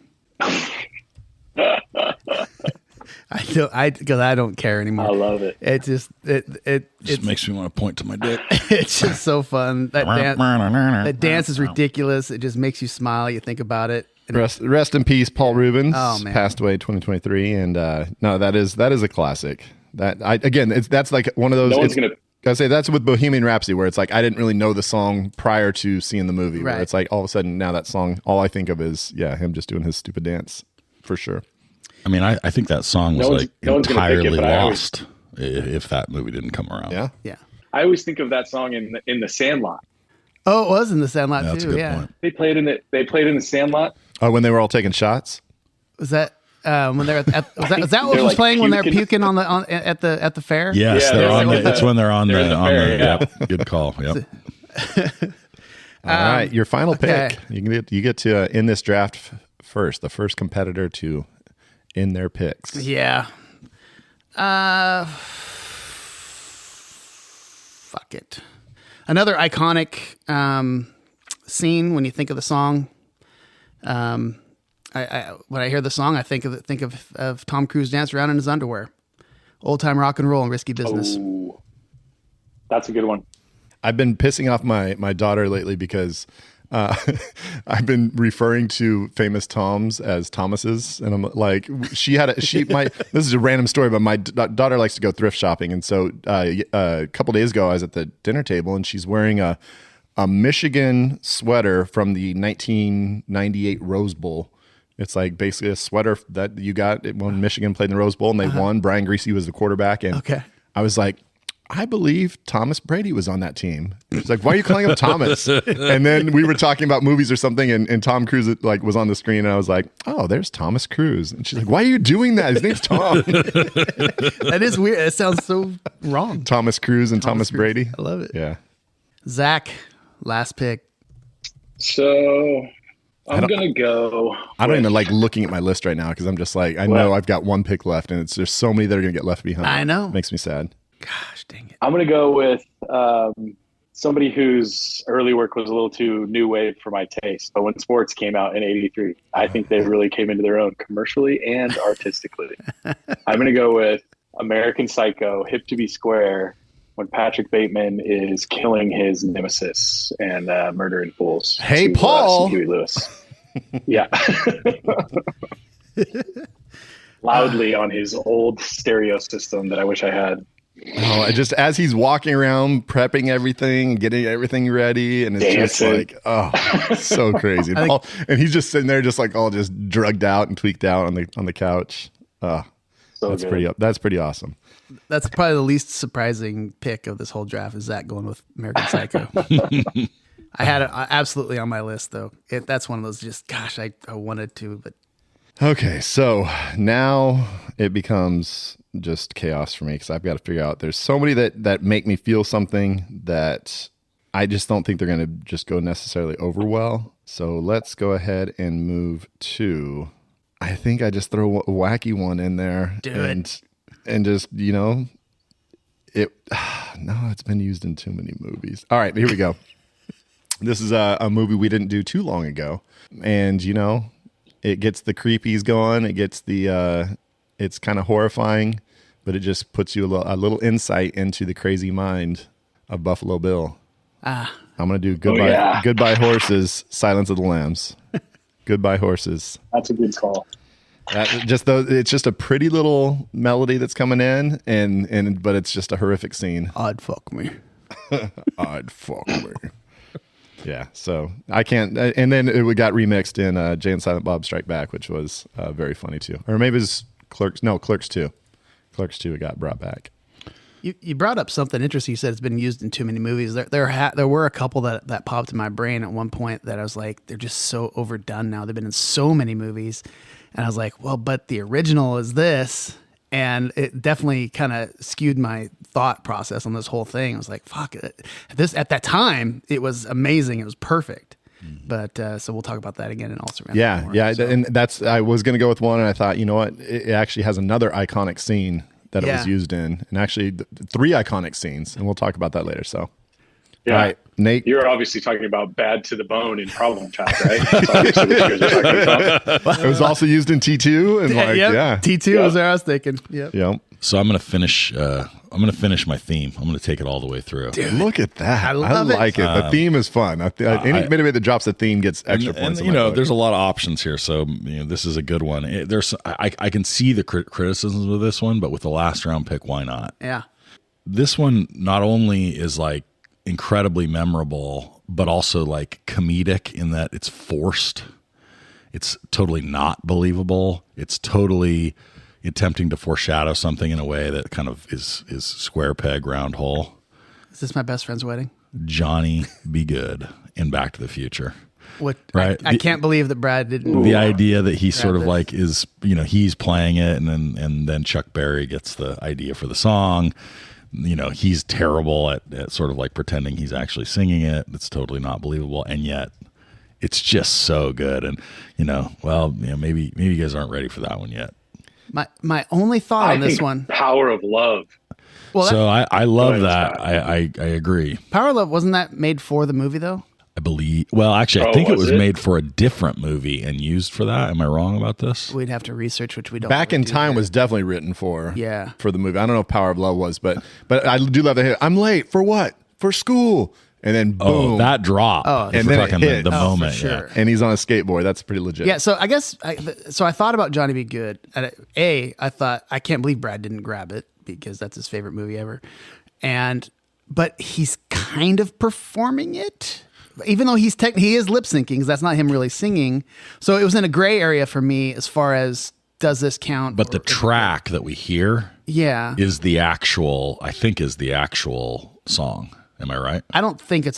Because I don't care anymore. I love it. It just Just makes me want to point to my dick. it's just so fun. That dance is ridiculous. It just makes you smile. You think about it. And Rest in peace, Paul Rubens. Oh, man. Passed away 2023, and no, that is a classic. That's like one of those. No one's it's- gonna- Gotta say that's with Bohemian Rhapsody, where it's like I didn't really know the song prior to seeing the movie. Where Right. it's like all of a sudden now that song, all I think of is him just doing his stupid dance, for sure. I mean, I think that song was No one's gonna pick it, entirely but I always- lost if that movie didn't come around. Yeah, yeah. I always think of that song in the Sandlot. Oh, it was in the Sandlot That's a too. good Yeah. point. They played in the Sandlot. oh, when they were all taking shots. Was that when they're was that what They're was like playing when they're puking. puking at the fair? Yes, Yeah, they're they're on like the, it's when they're on they're the in the on fair, the yeah. yep, good call. Yep. All right, your final okay. pick. You get to in this draft first, the first competitor to in their picks. Yeah. Fuck it. Another iconic scene when you think of the song. When I hear the song, I think of Tom Cruise dancing around in his underwear. Old time rock and roll and risky business. Ooh, that's a good one. I've been pissing off my daughter lately because I've been referring to famous Toms as Thomases, and I'm like, this is a random story, but my daughter likes to go thrift shopping, and so a couple days ago I was at the dinner table and she's wearing a Michigan sweater from the 1998 Rose Bowl, It's like basically a sweater that you got when Michigan played in the Rose Bowl and they won. Brian Greasy was the quarterback. And I was like, I believe Thomas Brady was on that team. It's like, why are you calling him Thomas? And then we were talking about movies or something, and Tom Cruise like was on the screen, and I was like, oh, there's Thomas Cruise. And she's like, why are you doing that? His name's Tom. That is weird. It sounds so wrong. Thomas Cruise and Thomas Cruise. Brady. I love it. Yeah. Zach, last pick. So I'm going to go. I don't even like looking at my list right now because I'm just like, I know I've got one pick left, and there's so many that are going to get left behind. I know. It makes me sad. Gosh, dang it. I'm going to go with somebody whose early work was a little too new wave for my taste. But when sports came out in '83, I think they really came into their own commercially and artistically. I'm going to go with American Psycho, Hip to Be Square, when Patrick Bateman is killing his nemesis and murdering fools. Hey, Paul. Huey Lewis. Yeah. Loudly on his old stereo system that I wish I had. Oh, just as he's walking around, prepping everything, getting everything ready, and it's just like, oh, so crazy. And he's just sitting there, just like all just drugged out and tweaked out on the couch. So that's good. That's pretty awesome. That's probably the least surprising pick of this whole draft is Zach going with American Psycho. I had it absolutely on my list, though. That's one of those just, gosh, I wanted to, but. Okay, so now it becomes just chaos for me because I've got to figure out. There's so many that make me feel something that I just don't think they're going to just go necessarily over well. So let's go ahead and move to. I think I just throw a wacky one in there. And just, it's been used in too many movies. All right, here we go. This is a movie we didn't do too long ago. And, it gets the creepies going. It gets it's kind of horrifying, but it just puts you a little insight into the crazy mind of Buffalo Bill. I'm going to do Goodbye Horses, Silence of the Lambs. Goodbye Horses. That's a good call. It's just a pretty little melody that's coming in, but it's just a horrific scene. Odd fuck me. Odd fuck me. Yeah, so I can't. And then it got remixed in Jay and Silent Bob Strike Back, which was very funny too. Or maybe it was Clerks 2. Clerks 2 it got brought back. You brought up something interesting. You said it's been used in too many movies. There were a couple that popped in my brain at one point that I was like, they're just so overdone now. They've been in so many movies. And I was like, well, but the original is this. And it definitely kind of skewed my thought process on this whole thing. I was like, fuck it. At that time, it was amazing. It was perfect. But so we'll talk about that again and also. Yeah. And I was going to go with one. And I thought, you know what? It actually has another iconic scene that it was used in. And actually 3 iconic scenes. And we'll talk about that later. So. Yeah. All right, Nate. You're obviously talking about Bad to the Bone in Problem Child, right? That's obviously what you guys are talking about. It was also used in T2 and T2 was there I was thinking. Yep. So I'm going to finish. I'm going to finish my theme. I'm going to take it all the way through. Dude, look at that! I like it. The theme is fun. Anybody that drops a theme gets extra points. There's a lot of options here, so this is a good one. I can see the criticisms of this one, but with the last round pick, why not? Yeah. This one not only is like incredibly memorable, but also like comedic in that it's forced. It's totally not believable. It's totally attempting to foreshadow something in a way that kind of is square peg, round hole. Is this My Best Friend's Wedding? Johnny Be Good in Back to the Future. What? Right? I can't believe that Brad didn't. The idea that he sort of like is, he's playing it and then Chuck Berry gets the idea for the song. He's terrible at sort of like pretending he's actually singing it. It's totally not believable. And yet it's just so good. And, maybe you guys aren't ready for that one yet. My only thought on this one. Power of Love. Well, so I love that. I agree. Power of Love, wasn't that made for the movie though? I believe. Well, actually, I think it was made for a different movie and used for that. Am I wrong about this? We'd have to research, which we don't. Back really in do Time here. was definitely written for the movie. I don't know if Power of Love was, but I do love that hit. I'm late for what? For school. And then boom, that drop. And then it hit. The moment. For sure. Yeah. And he's on a skateboard. That's pretty legit. Yeah, so I guess I thought about Johnny Be Good. And I thought I can't believe Brad didn't grab it because that's his favorite movie ever. But he's kind of performing it even though he is lip syncing, because that's not him really singing. So it was in a gray area for me as far as does this count? But the track that we hear is the actual song. Am I right? I don't think it's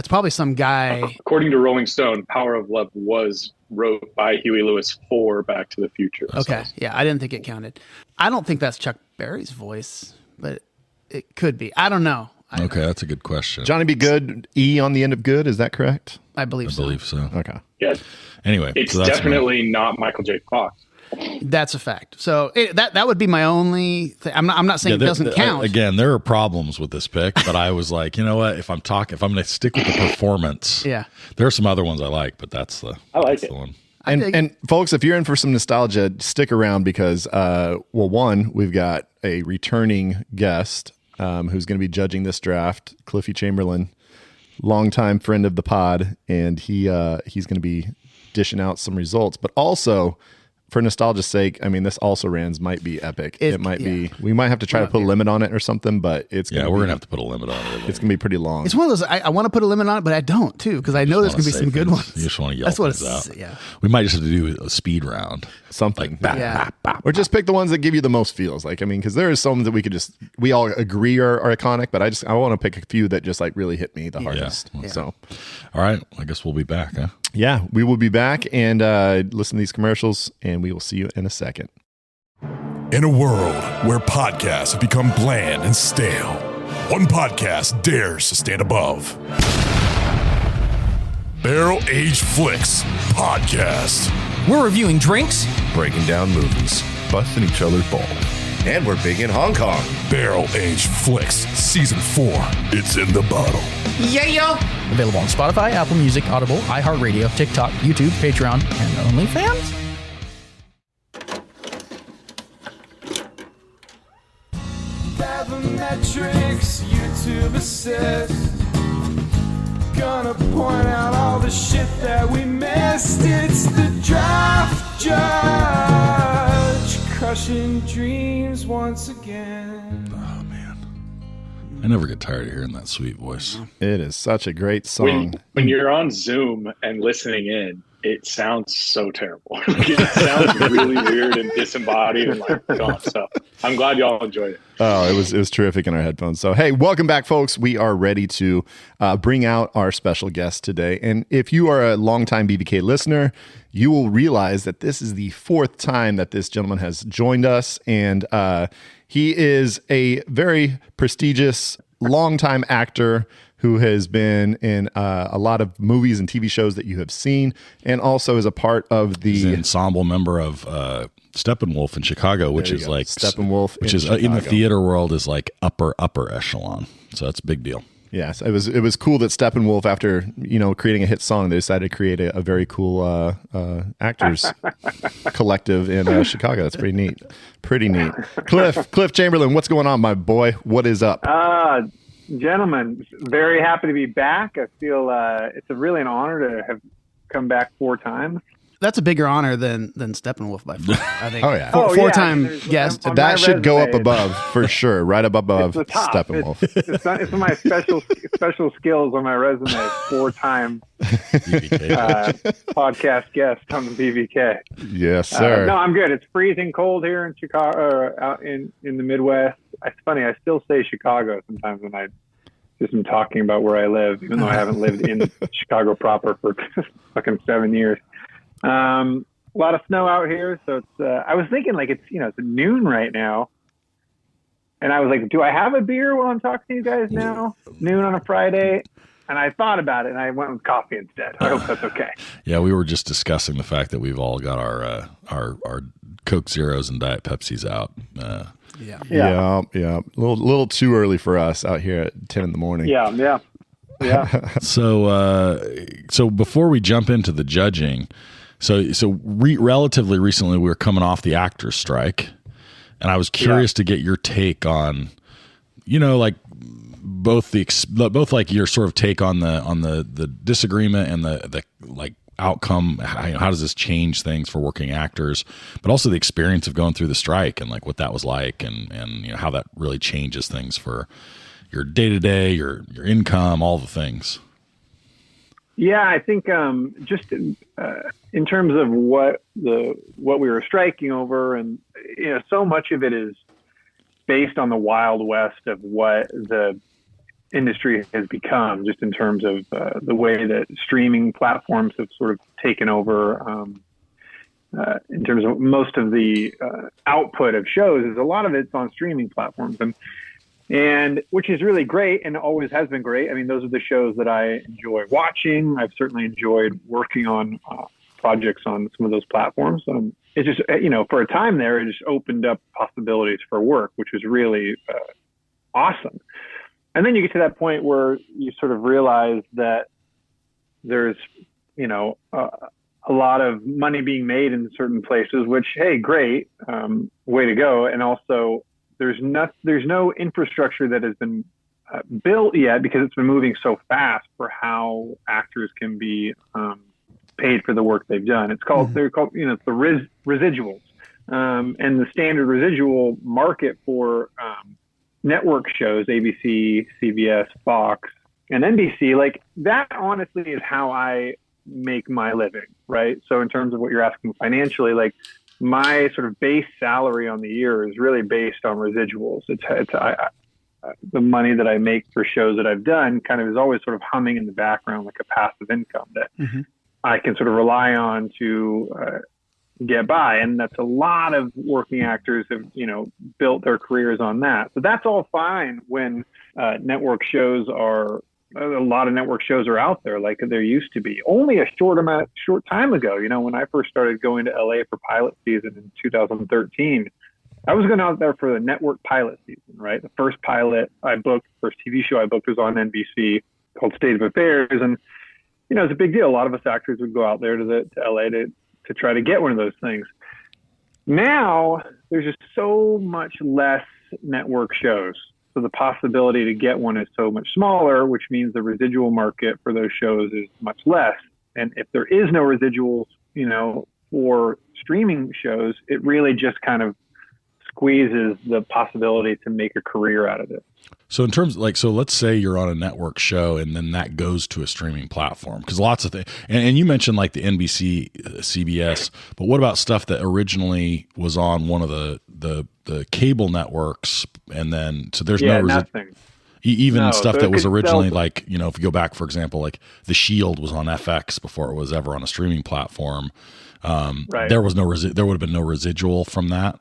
probably some guy. According to Rolling Stone, Power of Love was wrote by Huey Lewis for Back to the Future. Okay. Yeah, I didn't think it counted. I don't think that's Chuck Berry's voice, but it could be. I don't know. Okay, that's a good question. Johnny B. Good, E on the end of good, is that correct? I believe so. Okay. Yeah. Anyway. It's definitely not Michael J. Fox. That's a fact. So that would be my only thing. I'm not saying it doesn't count. Again, there are problems with this pick, but I was like, you know what? If I'm going to stick with the performance, there are some other ones I like, but that's the one. And folks, if you're in for some nostalgia, stick around because, one, we've got a returning guest who's going to be judging this draft, Cliffy Chamberlain, longtime friend of the pod, and he's going to be dishing out some results, but also, for nostalgia's sake, I mean, this also rans might be epic. It might be. We might have to try to put a limit on it or something, but it's we're gonna have to put a limit on it. It's gonna be pretty long. It's one of those. I want to put a limit on it, but I don't too because I know there's gonna be some good ones. You just want to yell That's what things out. Yeah. We might just have to do a speed round, something, or just pick the ones that give you the most feels. Like, I mean, because there are some that we all agree are iconic, but I want to pick a few that just like really hit me the hardest. Yeah. So, all right, I guess we'll be back, huh? Yeah, we will be back and listen to these commercials, and we will see you in a second. In a world where podcasts have become bland and stale, one podcast dares to stand above. Barrel Age Flicks Podcast. We're reviewing drinks, Breaking down movies, busting each other's balls. And we're big in Hong Kong. Barrel Age Flicks Season 4. It's in the bottle. Yeah. Available on Spotify, Apple Music, Audible, iHeartRadio, TikTok, YouTube, Patreon, and OnlyFans. Metrics, YouTube assist. Gonna point out all the shit that we missed. It's the draft judge, crushing dreams once again. Oh man, I never get tired of hearing that sweet voice. It is such a great song. When you're on Zoom and listening in, it sounds so terrible. It sounds really weird and disembodied and like gone. So I'm glad y'all enjoyed it. Oh, it was terrific in our headphones. So, hey, welcome back, folks. We are ready to bring out our special guest today. And if you are a longtime BVK listener, you will realize that this is the fourth time that this gentleman has joined us. And he is a very prestigious longtime actor who has been in a lot of movies and TV shows that you have seen, and also is a part of the He's an ensemble member of Steppenwolf in Chicago, which is like Steppenwolf, which is in the theater world is like upper echelon. So that's a big deal. Yes, it was cool that Steppenwolf, after creating a hit song, they decided to create a very cool actors collective in Chicago. That's pretty neat. Pretty neat. Cliff Chamberlain, what's going on, my boy? What is up? Gentlemen, very happy to be back. I feel it's really an honor to have come back 4 times. That's a bigger honor than Steppenwolf by far, I think. Oh yeah, four-time guest. That should go up above for sure, right above Steppenwolf. It's one of my special skills on my resume. 4-time podcast guest on the BVK. Yes, sir. No, I'm good. It's freezing cold here in Chicago, out in the Midwest. It's funny. I still say Chicago sometimes when I just am talking about where I live, even though I haven't lived in Chicago proper for fucking 7 years. A lot of snow out here, so it's. I was thinking like it's noon right now, and I was like, do I have a beer while I'm talking to you guys now? Noon on a Friday, and I thought about it, and I went with coffee instead. I hope that's okay. Yeah, we were just discussing the fact that we've all got our Coke Zeros and Diet Pepsis out. Yeah. A little too early for us out here at 10 in the morning. Yeah. So before we jump into the judging. Relatively recently, we were coming off the actors' strike, and I was curious to get your take on, like both like your sort of take on the disagreement and the like outcome. How does this change things for working actors, but also the experience of going through the strike and like what that was like, and how that really changes things for your day to day, your income, all the things. Yeah, I think just in terms of what we were striking over, and so much of it is based on the Wild West of what the industry has become, just in terms of the way that streaming platforms have sort of taken over. In terms of most of the output of shows, is a lot of it's on streaming platforms, and which is really great and always has been great. I mean, those are the shows that I enjoy watching. I've certainly enjoyed working on projects on some of those platforms. It's just, for a time there, it just opened up possibilities for work, which was really awesome. And then you get to that point where you sort of realize that there's, a lot of money being made in certain places, which, hey, great, way to go. And also there's no infrastructure that has been built yet, because it's been moving so fast for how actors can be paid for the work they've done. It's called, they're called, it's the residuals. And the standard residual market for network shows, ABC, CBS, Fox, and NBC, like that honestly is how I make my living, right? So in terms of what you're asking financially, like my sort of base salary on the year is really based on residuals. The money that I make for shows that I've done kind of is always sort of humming in the background, like a passive income that I can sort of rely on to get by. And that's a lot of working actors have, built their careers on that. So that's all fine when network shows are, a lot of network shows are out there like there used to be. Only a short time ago, when I first started going to LA for pilot season in 2013, I was going out there for the network pilot season, right? The first pilot I booked, first TV show I booked was on NBC called State of Affairs. And, it's a big deal. A lot of us actors would go out there to LA to try to get one of those things. Now there's just so much less network shows. So the possibility to get one is so much smaller, which means the residual market for those shows is much less. And if there is no residuals, for streaming shows, it really just kind of squeezes the possibility to make a career out of it. So in terms so let's say you're on a network show and then that goes to a streaming platform, because lots of things, and you mentioned like the NBC, CBS, but what about stuff that originally was on one of the cable networks, and then so there's nothing. Even stuff that was originally like, if you go back, for example, like The Shield was on FX before it was ever on a streaming platform. Right. There was there would have been no residual from that.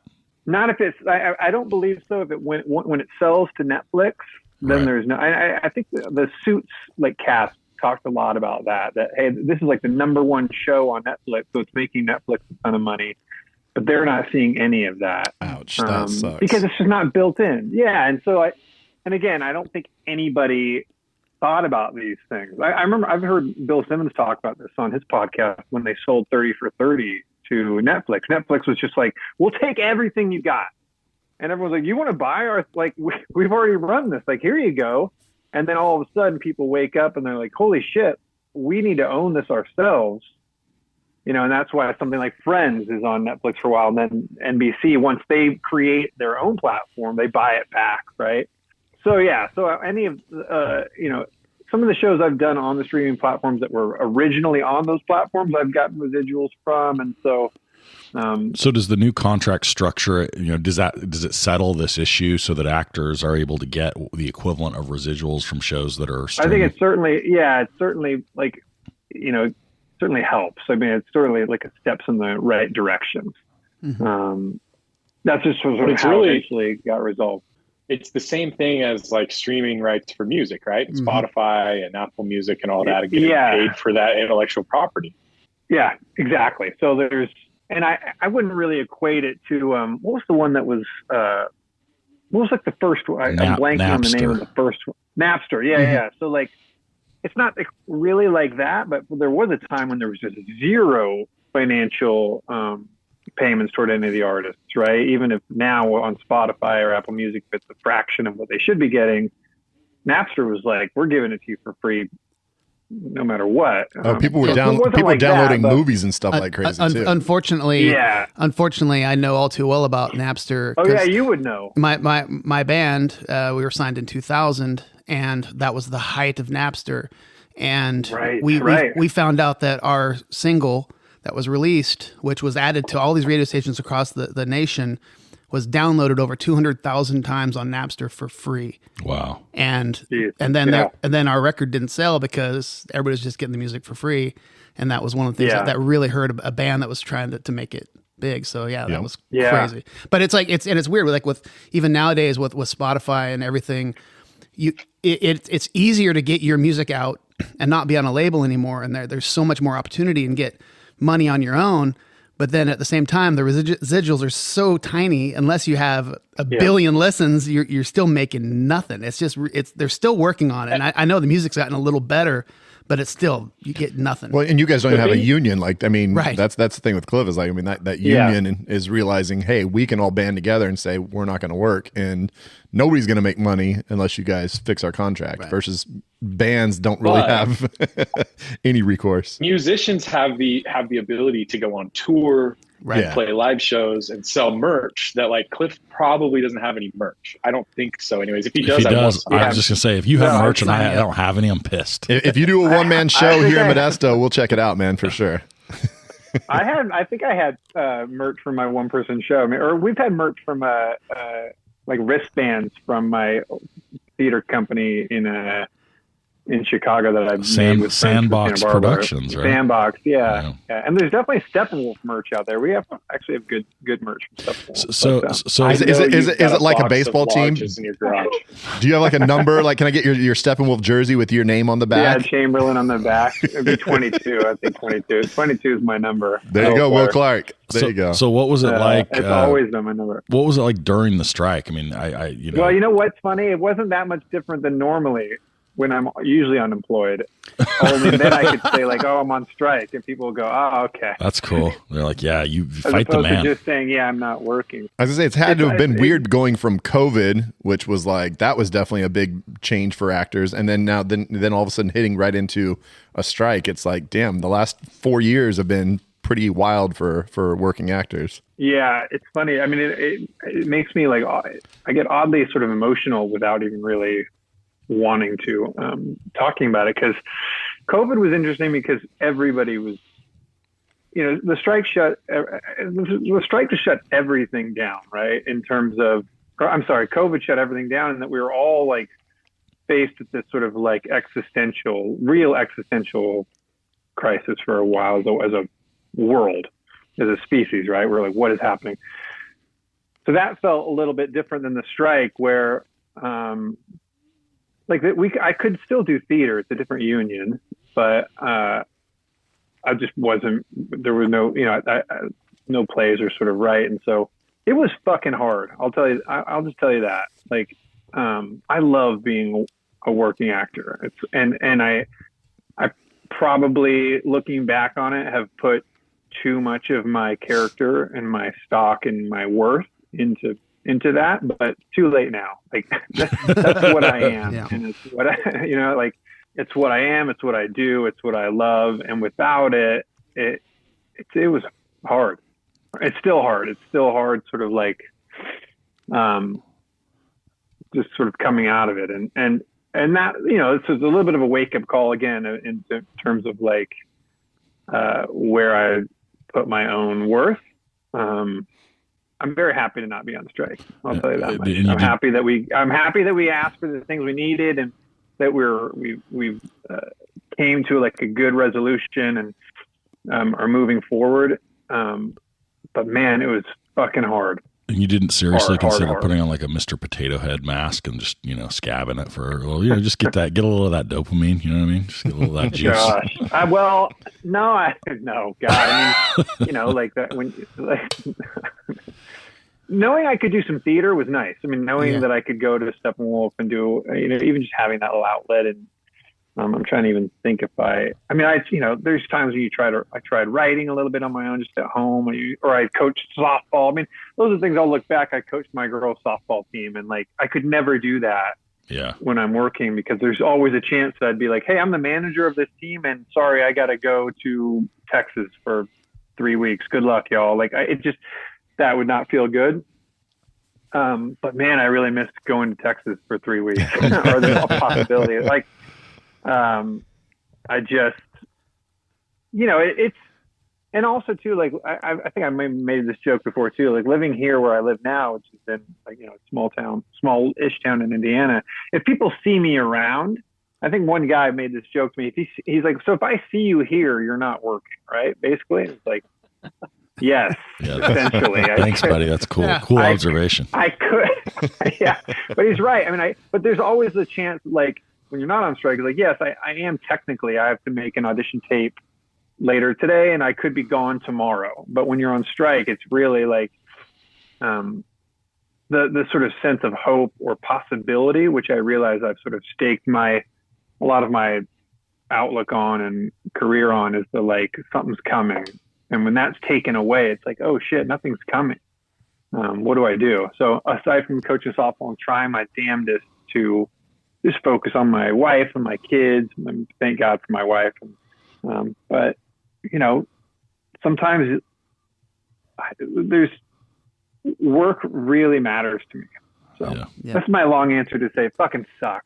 Not if it's, I don't believe so. If when it sells to Netflix, then there's no, I think the Suits cast talked a lot about that, hey, this is like the #1 show on Netflix, so it's making Netflix a ton of money, but they're not seeing any of that. Ouch, that sucks. Because it's just not built in. Yeah. And so and again, I don't think anybody thought about these things. I remember I've heard Bill Simmons talk about this on his podcast when they sold 30 for 30 to Netflix. Netflix was just like, we'll take everything you got. And everyone's like, you want to buy our, we've already run this, here you go. And then all of a sudden people wake up and they're like, holy shit, we need to own this ourselves. And that's why something like Friends is on Netflix for a while. And then NBC, once they create their own platform, they buy it back. Right. So yeah. So any of, some of the shows I've done on the streaming platforms that were originally on those platforms, I've gotten residuals from. And so, so does the new contract structure, does it settle this issue so that actors are able to get the equivalent of residuals from shows that are streaming? I think it certainly certainly helps. I mean, it's certainly a steps in the right direction. That's just sort of how it eventually got resolved. It's the same thing as streaming rights for music, right? Spotify and Apple Music and all that, and getting paid for that intellectual property. Yeah, exactly. So and I wouldn't really equate it to, what was the one that was, what was the first one? I'm blanking on the name of the first one. Napster. Yeah. Yeah. So it's not really like that, but there was a time when there was just zero financial, payments toward any of the artists, right? Even if now on Spotify or Apple Music, it's a fraction of what they should be getting. Napster was like, we're giving it to you for free no matter what. People were downloading movies and stuff like crazy too. Unfortunately, I know all too well about Napster. Oh yeah, you would know. My band, we were signed in 2000, and that was the height of Napster. And Right, we found out that our single that was released, which was added to all these radio stations across the nation, was downloaded over 200,000 times on Napster for free. Wow. And Jeez. then our record didn't sell because everybody was just getting the music for free. And that was one of the things that really hurt a band that was trying to make it big. So that was crazy. But it's like it's weird. Like with even nowadays with Spotify and everything, it's easier to get your music out and not be on a label anymore. And there's so much more opportunity and get money on your own. But then at the same time, the residuals are so tiny. Unless you have a billion listens, you're still making nothing. They're still working on it. And I know the music's gotten a little better, but it's still, you get nothing. Well, and you guys don't even have a union. Like, I mean, right. that's the thing with Cliff is like, I mean, that union is realizing, hey, we can all band together and say, we're not going to work. And nobody's going to make money unless you guys fix our contract versus bands don't really have any recourse. Musicians have the ability to go on tour, play live shows, and sell merch that like Cliff probably doesn't have any merch. I don't think so. Anyways, if he does, I was just gonna say, if you have merch and I don't have any, I'm pissed. If you do a one-man show here in Modesto, we'll check it out, man, for sure. I think I had merch from my one-person show. I mean, or we've had merch from like wristbands from my theater company in Chicago that I've made with Sandbox Productions, right? Sandbox, yeah. And there's definitely Steppenwolf merch out there. We actually have good merch from Steppenwolf. So is it like a baseball team? In your garage. Do you have like a number? Like, can I get your Steppenwolf jersey with your name on the back? Yeah, Chamberlain on the back. It'd be 22. I think 22. 22 is my number. There you go, Will Clark. There you go. So what was it like? It's always been my number. What was it like during the strike? I mean, Well, you know what's funny? It wasn't that much different than normally when I'm usually unemployed. Only then I could say like, "Oh, I'm on strike," and people will go, "Oh, okay." That's cool. They're like, "Yeah, you As fight the man." To just saying, "Yeah, I'm not working." I was gonna say it's had to have been weird going from COVID, which was like that was definitely a big change for actors, and then then all of a sudden hitting right into a strike. It's like, damn, the last 4 years have been pretty wild for working actors. Yeah, it's funny. I mean, it makes me like I get oddly sort of emotional without even really wanting to talking about it, because COVID was interesting because everybody was, the strike just shut everything down, right? In terms of, COVID shut everything down, and that we were all like faced with this sort of like real existential crisis for a while as a world, as a species, right? We're like, what is happening? So that felt a little bit different than the strike, where I could still do theater. It's a different union, but I just wasn't. There was no, no plays are sort of right, and so it was fucking hard. I'll tell you. I'll just tell you that. Like, I love being a working actor. And I probably, looking back on it, have put too much of my character and my stock and my worth into that, but too late now. Like that's what I am. Yeah. And it's what it's what I am. It's what I do. It's what I love. And without it was hard. It's still hard. It's still hard, sort of like, just sort of coming out of it. And that, it's a little bit of a wake up call again in terms of like, where I put my own worth. I'm very happy to not be on strike. I'll tell you that much. I'm happy that we asked for the things we needed, and that we've came to like a good resolution and are moving forward. But man, it was fucking hard. And you didn't seriously consider putting on like a Mr. Potato Head mask and just, scabbing it for, just get a little of that dopamine, you know what I mean? Just get a little of that juice. Gosh. No, God. I mean, like that when, like, knowing I could do some theater was nice. I mean, knowing that I could go to Steppenwolf and do, even just having that little outlet. And I'm trying to even think there's times when I tried writing a little bit on my own just at home, or I coached softball. I mean, those are things I'll look back. I coached my girls' softball team, and like, I could never do that when I'm working, because there's always a chance that I'd be like, hey, I'm the manager of this team, and sorry, I got to go to Texas for 3 weeks. Good luck, y'all. Like, that would not feel good. But man, I really missed going to Texas for 3 weeks, or there's a possibility. Like, I just, it's, and also too, like, I think I made this joke before too, like living here where I live now, which has been like, small-ish town in Indiana. If people see me around, I think one guy made this joke to me. He's like, so if I see you here, you're not working, right? Basically, it's like, yes, essentially. Thanks, buddy. That's cool. Yeah. Cool observation. I could, yeah, but he's right. I mean, but there's always the chance, like when you're not on strike, like, yes, I am technically, I have to make an audition tape later today and I could be gone tomorrow. But when you're on strike, it's really like the sort of sense of hope or possibility, which I realize I've sort of staked a lot of my outlook on and career on, is the like, something's coming. And when that's taken away, it's like, oh shit, nothing's coming. What do I do? So aside from coaching softball, I'm trying my damnedest to just focus on my wife and my kids. And thank God for my wife. But sometimes there's work really matters to me. So that's my long answer to say fucking suck.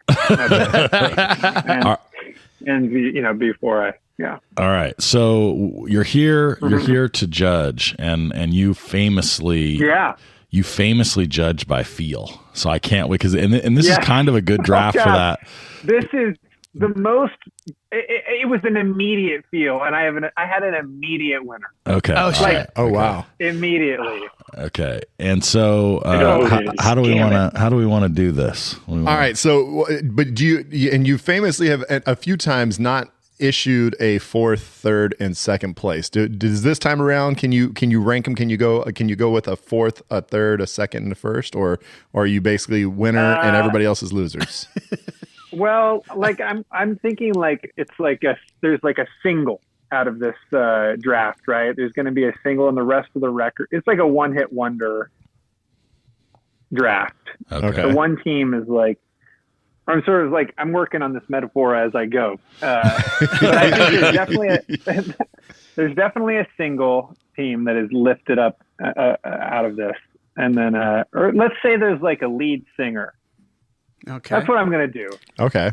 and before I. Yeah. All right. So you're here. You're here to judge, and you famously judge by feel. So I can't wait because this is kind of a good draft for that. This is the most. It was an immediate feel, and I had an immediate winner. Okay. Oh wow! Immediately. Okay. And so how do we want to do this? All right. So, but you famously have a few times not issued a fourth, third, and second place. Does this time around, can you rank them? Can you go with a fourth, a third, a second, and a first, or are you basically winner and everybody else is losers? Well, like I'm thinking like it's like there's like a single out of this draft, right? There's going to be a single, and the rest of the record, it's like a one-hit wonder draft. Okay. So one team is like, I'm sort of like, I'm working on this metaphor as I go. But I think there's definitely a single team that is lifted up out of this. And then, or let's say there's like a lead singer. Okay. That's what I'm going to do. Okay.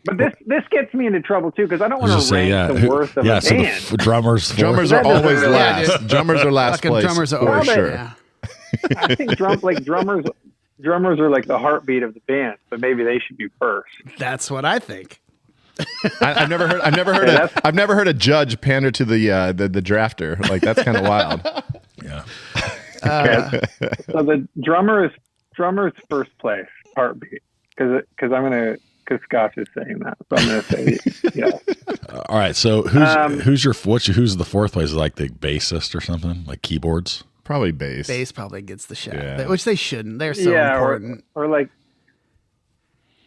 But this gets me into trouble too, because I don't want to rank the worth of a band. So the drummers are always last. Drummers are last place. Drummers are for sure. Yeah. I think drummers are like the heartbeat of the band, but maybe they should be first. That's what I think. I've never heard a judge pander to the drafter. Like, that's kind of wild. Yeah. So the drummer's first place, heartbeat, because Scott is saying that, so I'm going to say yeah. All right. So who's the fourth place? Like the bassist or something, like keyboards? Probably bass. Bass probably gets the shout, which they shouldn't. They're so important. Or like,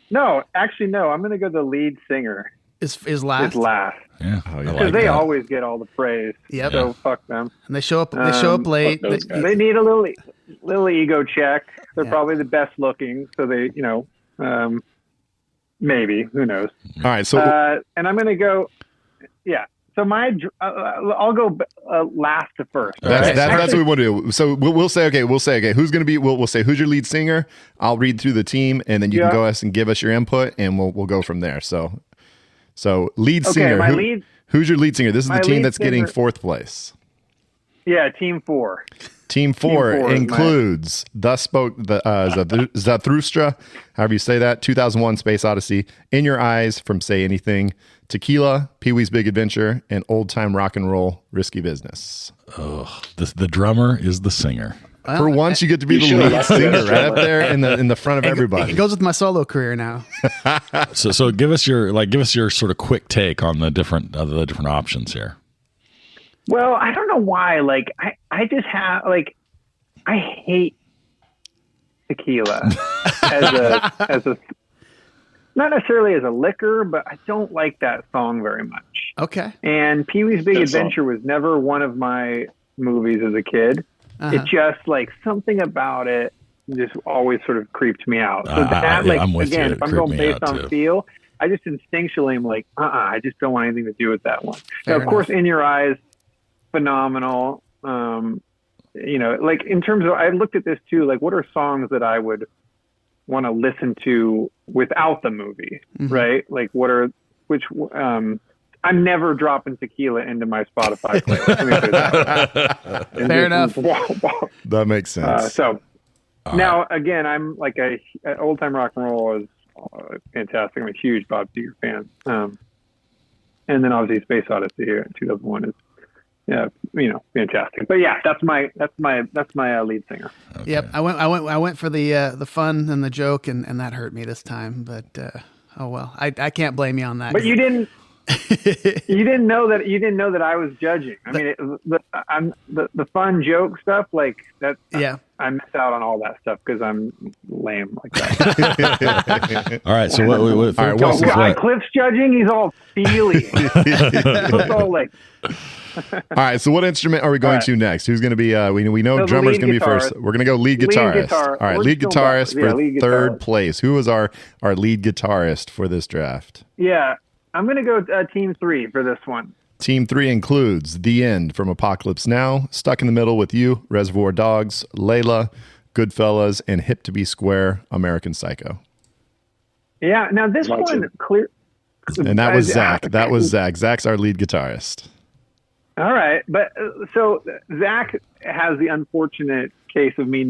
no, actually, no. I'm going to go the lead singer. Is last. Is last. Yeah, because they always get all the praise. Yep. So fuck them. And they show up. They show up late. They need a little ego check. They're probably the best looking, so they, maybe, who knows. All right. So and I'm going to go. Yeah. So I'll go last to first. That's what we want to do. So we'll say okay. Who's going to be? We'll say who's your lead singer. I'll read through the team, and then you can go and give us your input, and we'll go from there. So lead singer. Who's your lead singer? This is the team that's getting fourth place. Yeah, team 4. Team 4 includes Zarathustra, however you say that, 2001 Space Odyssey, In Your Eyes from Say Anything, Tequila, Pee-wee's Big Adventure, and Old Time Rock and Roll, Risky Business. Oh, the drummer is the singer. Well, for once, you get to be the lead singer right up there in the front of everybody. It goes with my solo career now. So give us your sort of quick take on the different options here. Well, I don't know why. Like, I just have I hate tequila as a not necessarily as a liquor, but I don't like that song very much. Okay. And Pee-wee's Big Adventure was never one of my movies as a kid. It just like something about it just always sort of creeped me out. So I'm with again, if I'm going based on feel, I just instinctually am like, I just don't want anything to do with that one. Now, of course, In Your Eyes, phenomenal. Like in terms of, I looked at this too, like what are songs that I would want to listen to without the movie, right? Like I'm never dropping tequila into my Spotify playlist. Fair enough. That makes sense. Now, again, I'm like old time rock and roll is fantastic. I'm a huge Bob Seger fan. And then obviously Space Odyssey here in 2001 is, fantastic. But yeah, that's my lead singer. Okay. Yep. I went for the fun and the joke, and that hurt me this time. But oh well, I can't blame you on that. But you didn't. You didn't know that I was judging. I mean, the fun joke stuff like that. Yeah, I miss out on all that stuff because I'm lame like that. All right, so what Cliff's judging. He's all feely. All like. All right, so what instrument are we going to next? Who's going to be? We know drummer's going to be first. We're going to go lead guitarist. All right, lead guitarist for third place. Who is our lead guitarist for this draft? Yeah, I'm going to go team 3 for this one. Team 3 includes The End from Apocalypse Now, Stuck in the Middle with You, Reservoir Dogs, Layla, Goodfellas, and Hip to Be Square, American Psycho. Yeah, now this one clear. And that was Zach. That was Zach. Zach's our lead guitarist. All right, but so Zach has the unfortunate case of me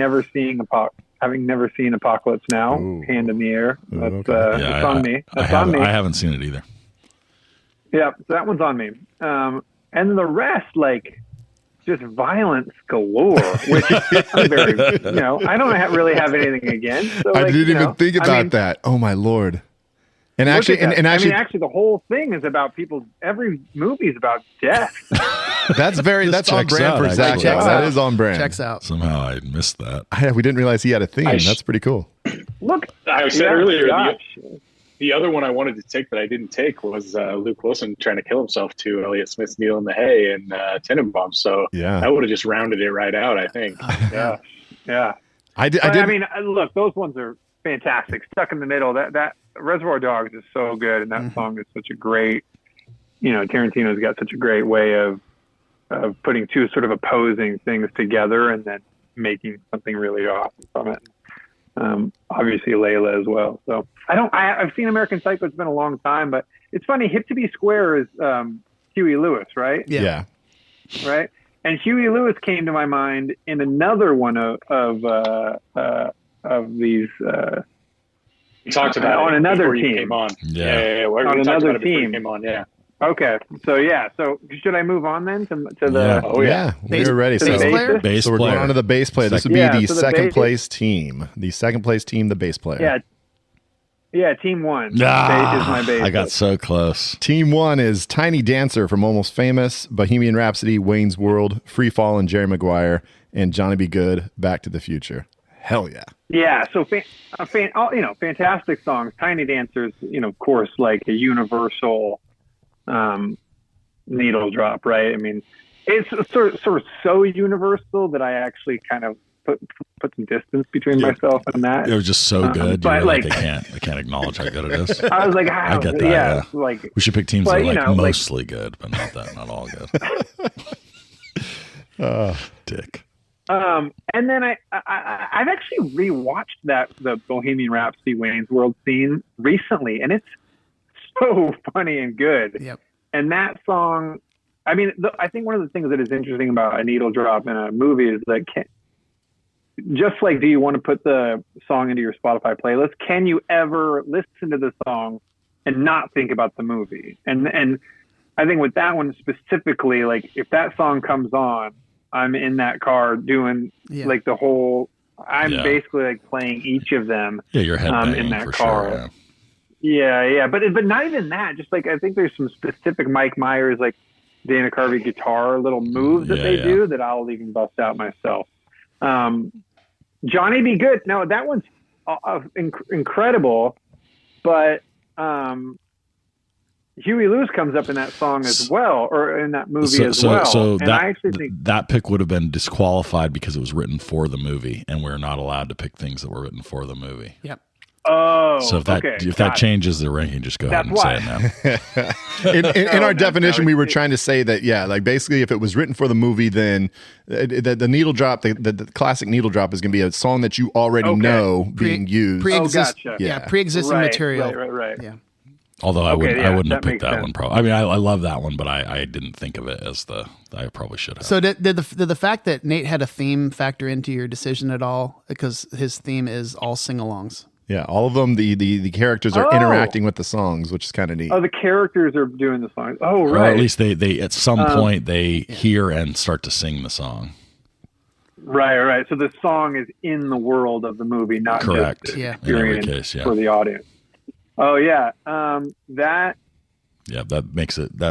having never seen Apocalypse Now. Ooh. Hand in the air. That's on me. That's on me. I haven't seen it either. Yeah, so that one's on me. And then the rest, like, just violence galore, which I'm very, I don't really have anything against. So, I didn't even think about that. Oh my Lord. And actually, actually, the whole thing is about people. Every movie is about death. That's on brand for Zach. That is on brand. Checks out. Somehow I missed that. We didn't realize he had a theme. That's pretty cool. Look, I said earlier, the other one I wanted to take that I didn't take was Luke Wilson trying to kill himself to Elliott Smith's "Needle in the Hay" and Tenenbaum. So I would have just rounded it right out, I think. Yeah. I mean, look, those ones are fantastic. Stuck in the Middle. That Reservoir Dogs is so good, and that song is such a great. Tarantino's got such a great way of putting two sort of opposing things together and then making something really awesome from it. Obviously Layla as well. So I've seen American Psycho. It's been a long time, but it's funny. Hip to Be Square is Huey Lewis, right? Yeah. Right. And Huey Lewis came to my mind in another one of these. We talked about on another team. Came on. Yeah. On another team. Came on. Yeah. Okay. So should I move on then to the? Oh yeah. We're ready. So we're going on to the bass player. This would be the second place team. The second place team, the bass player. Yeah. Team 1 is my bass. I got so close. Team 1 is Tiny Dancer from Almost Famous, Bohemian Rhapsody, Wayne's World, Free Fall and Jerry Maguire, and Johnny B. Good, Back to the Future. Hell yeah. Yeah, so fantastic songs. Tiny Dancers, of course, like a universal needle drop, right? I mean, it's sort of so universal that I actually kind of put some distance between myself and that. It was just so good. But like, I can't acknowledge how good it is. I was like, I get that. Yeah. Like, we should pick teams that are mostly good, but not all good. Dick. And then I've actually rewatched the Bohemian Rhapsody Wayne's World scene recently, and it's so funny and good. Yep. And that song, I mean, I think one of the things that is interesting about a needle drop in a movie is that just like, do you want to put the song into your Spotify playlist? Can you ever listen to the song and not think about the movie? And I think with that one specifically, like if that song comes on, I'm in that car doing like the whole. I'm basically like playing each of them. Yeah, your head in that car. Sure, yeah, but not even that. Just like I think there's some specific Mike Myers, like Dana Carvey guitar little moves that they do that I'll even bust out myself. Johnny B. Good. No, that one's incredible, but Huey Lewis comes up in that song as well, or in that movie as well. So and I actually think that pick would have been disqualified because it was written for the movie, and we're not allowed to pick things that were written for the movie. Yep. Oh, so if that changes the ranking, just go ahead and say it now. in our definition, we were trying to say that like basically, if it was written for the movie, then the needle drop, the classic needle drop, is going to be a song that you already know being used. Pre-existing material. Right. Yeah. Although I wouldn't have picked makes that sense. one. Probably. I mean, I love that one, but I didn't think of it as I probably should have. So did the fact that Nate had a theme factor into your decision at all? Because his theme is all sing-alongs. Yeah, all of them. The characters are interacting with the songs, which is kind of neat. Oh, the characters are doing the songs. Oh, Or right. at least they at some point they hear and start to sing the song. Right. So the song is in the world of the movie, not Correct. just Yeah. In every experience case, yeah. for the audience. Oh yeah, that. Yeah, that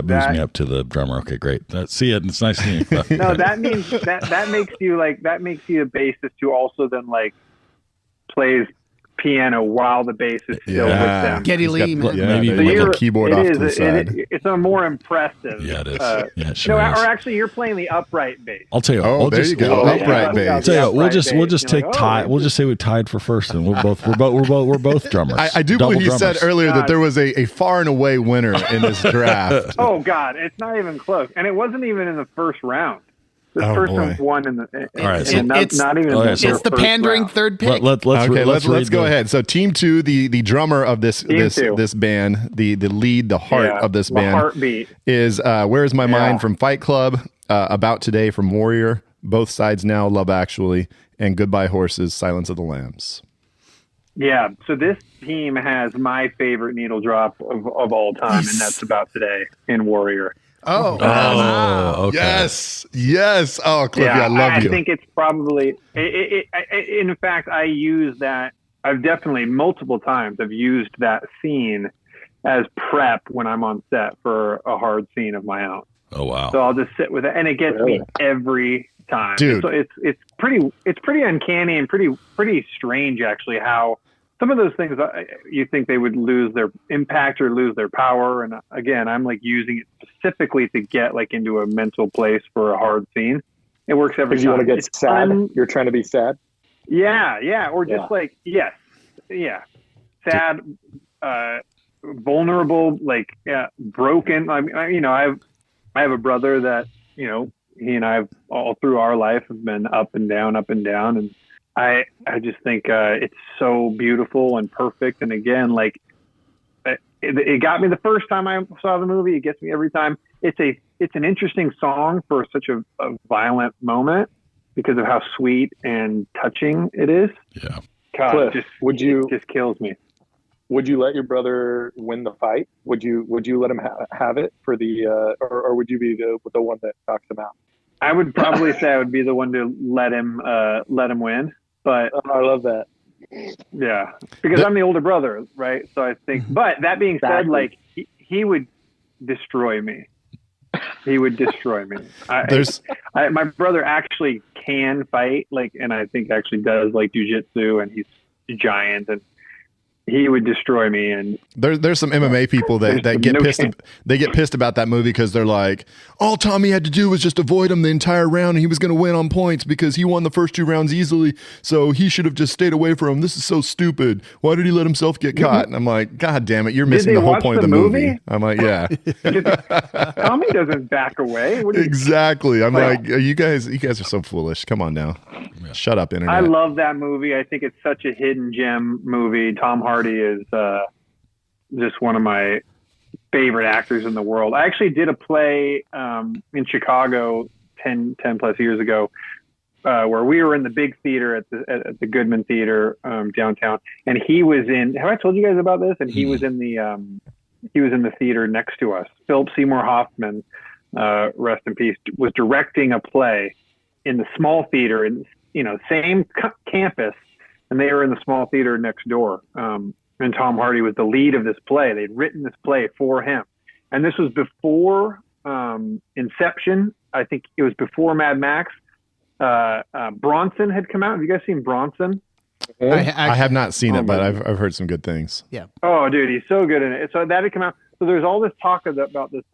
moves me up to the drummer. Okay, great. See it. It's nice seeing you. No, that means that makes you a bassist who also then like plays piano while the bass is still with them. Geddy Lee, man. Yeah, Maybe maybe So like a keyboard off to the side. It's a more impressive. Yeah, it is. It No, sure is. or actually, you're playing the upright bass. I'll tell you. Oh, there you go. Upright bass. I'll tell you what, we'll just Upright bass. take You're like, tie. We'll just say we tied for first, and we're both drummers. I do Double believe you said drummers. earlier that there was a far and away winner in this draft. Oh God, it's not even close, and it wasn't even in the first round. The first boy. one's one in the. All right, and not even. oh, yeah, in so- It's the first pandering round. third pick. Let's Let's go ahead. So team 2, the drummer of this band, the lead, the heart of this the band heartbeat. is Where Is My Mind from Fight Club, About Today from Warrior, Both Sides Now, Love Actually, and Goodbye Horses, Silence of the Lambs. Yeah, so this team has my favorite needle drop of all time, and that's About Today in Warrior. Oh, okay. Yes. Oh, Cliffy, I love you. I think it's probably. In fact, I use that. I've definitely multiple times. I've used that scene as prep when I'm on set for a hard scene of my own. Oh wow. So I'll just sit with it, and it gets me every time. Dude. So it's pretty uncanny and pretty strange actually how some of those things you think they would lose their impact or lose their power, and again I'm like using it specifically to get like into a mental place for a hard scene. It works every time. Because you want to get It's sad. You're trying to be sad. Yeah, or just like sad, vulnerable, like broken. I have a brother that he and I have all through our life have been up and down, and I just think it's so beautiful and perfect. And again, like it got me the first time I saw the movie. It gets me every time. It's an interesting song for such a violent moment because of how sweet and touching it is. Yeah. God, Cliff, it just kills me. Would you let your brother win the fight? Would you let him have it for the or would you be the one that knocks him out? I would probably say I would be the one to let him win. But I love that. Yeah, because I'm the older brother, right? So I think. But that being said, like he would destroy me. He would destroy me. My brother actually can fight, and I think actually does like jujitsu, and he's a giant, and he would destroy me. And there's some MMA people that get pissed. They get pissed about that movie because they're like, all Tommy had to do was just avoid him the entire round, and he was going to win on points because he won the first 2 rounds easily. So he should have just stayed away from him. This is so stupid. Why did he let himself get caught? And I'm like, God damn it, you're missing the whole point of the movie. I'm like, yeah. Tommy doesn't back away. Exactly. I'm like, you guys are so foolish. Come on now. Shut up, internet. I love that movie. I think it's such a hidden gem movie. Tom Hardy is just one of my favorite actors in the world. I actually did a play in Chicago 10 plus years ago where we were in the big theater at the Goodman Theater downtown, and he was in. Have I told you guys about this? And he was in the theater next to us. Philip Seymour Hoffman, rest in peace, was directing a play in the small theater in same campus, and they were in the small theater next door. And Tom Hardy was the lead of this play. They'd written this play for him, and this was before Inception. I think it was before Mad Max. Bronson had come out. Have you guys seen Bronson? I have not seen it, but I've heard some good things. Yeah. Oh, dude, he's so good in it. So that had come out. So there's all this talk about this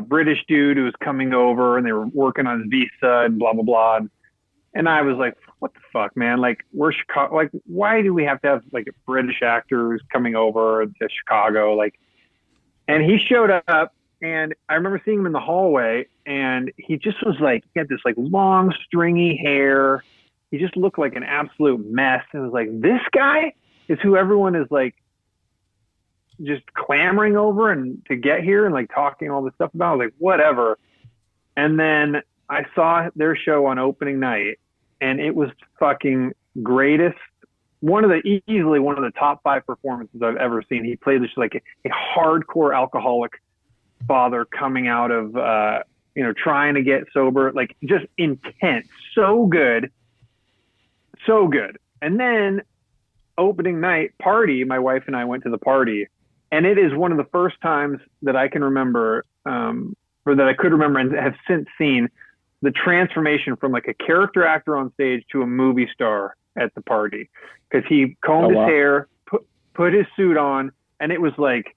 British dude who was coming over, and they were working on his visa and blah blah blah. And I was like, what the fuck, man? Like, we're Chicago. Like, why do we have to have like a British actor who's coming over to Chicago? Like, and he showed up, and I remember seeing him in the hallway, and he just was like, he had this like long, stringy hair. He just looked like an absolute mess. And it was like, this guy is who everyone is like just clamoring over and to get here and like talking all this stuff about. I was like, whatever. And then I saw their show on opening night, and it was fucking greatest. Easily one of the top 5 performances I've ever seen. He played this like a hardcore alcoholic father coming out of, trying to get sober, like just intense. So good. So good. And then opening night party, my wife and I went to the party, and it is one of the first times that I can remember, or that I could remember and have since seen, the transformation from like a character actor on stage to a movie star at the party. Because he combed his hair, put his suit on, and it was like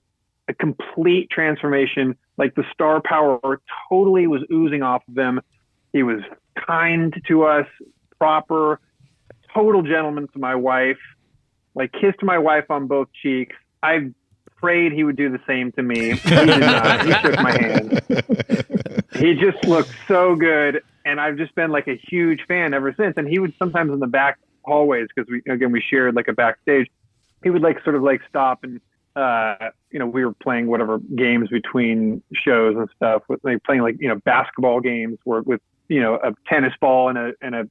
a complete transformation. Like the star power totally was oozing off of him. He was kind to us, proper, total gentleman to my wife, like kissed my wife on both cheeks. I prayed he would do the same to me. He did not. He shook my hand. He just looked so good. And I've just been like a huge fan ever since. And he would sometimes in the back hallways, because we shared like a backstage, he would like sort of like stop and we were playing whatever games between shows and stuff, with like playing like basketball games with a tennis ball and a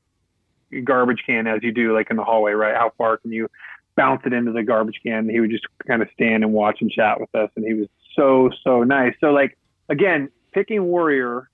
garbage can, as you do like in the hallway, right? How far can you bounce it into the garbage can? And he would just kind of stand and watch and chat with us, and he was so nice. So like again, picking Warrior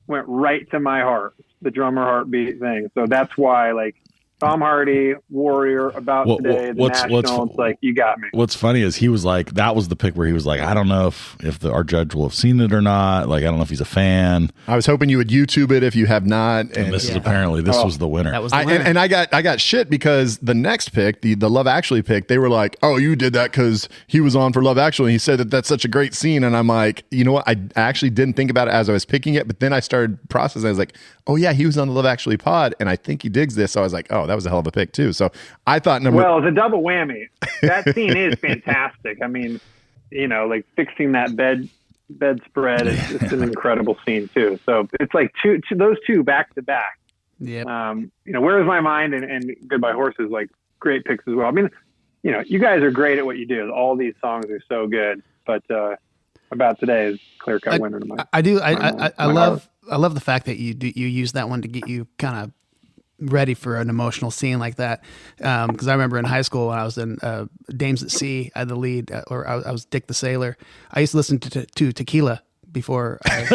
went right to my heart, the drummer heartbeat thing. So that's why like Tom Hardy, Warrior, About Today, the National. It's like, you got me. What's funny is he was like, that was the pick where he was like, I don't know if our judge will have seen it or not. Like, I don't know if he's a fan. I was hoping you would YouTube it if you have not. And this is apparently was the winner. That was the winner. And I got shit because the next pick, the Love Actually pick, they were like, oh, you did that because he was on for Love Actually. And he said that that's such a great scene. And I'm like, you know what? I actually didn't think about it as I was picking it, but then I started processing. I was like, oh yeah, he was on the Love Actually pod, and I think he digs this. So I was like, oh, that was a hell of a pick too. So I thought well, it's a double whammy. That scene is fantastic. I mean, like fixing that bedspread is an incredible scene too. So it's like those two back to back. Yeah. Where Is My Mind and Goodbye Horses, like great picks as well. I mean, you guys are great at what you do. All these songs are so good, but About Today is clear cut winner to my. I love the fact that you use that one to get you kind of ready for an emotional scene like that. Because I remember in high school when I was in Dames at Sea, I had the lead, or I was Dick the Sailor. I used to listen to Tequila before I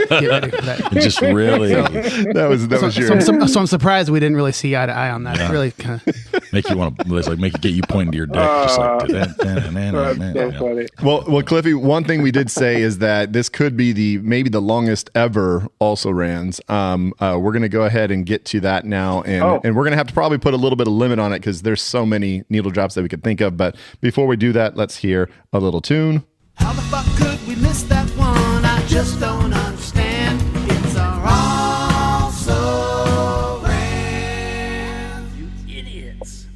get ready for that. It just really that was your. So I'm surprised we didn't really see eye to eye on that. Yeah. It really kind of make you want to get you pointing to your dick, just like so funny. Well, Cliffy, one thing we did say is that this could be maybe the longest ever also rans. We're gonna go ahead and get to that now, and we're gonna have to probably put a little bit of limit on it because there's so many needle drops that we could think of. But before we do that, let's hear a little tune. How the fuck could we miss that one? I just don't understand. It's our also ran, you idiots.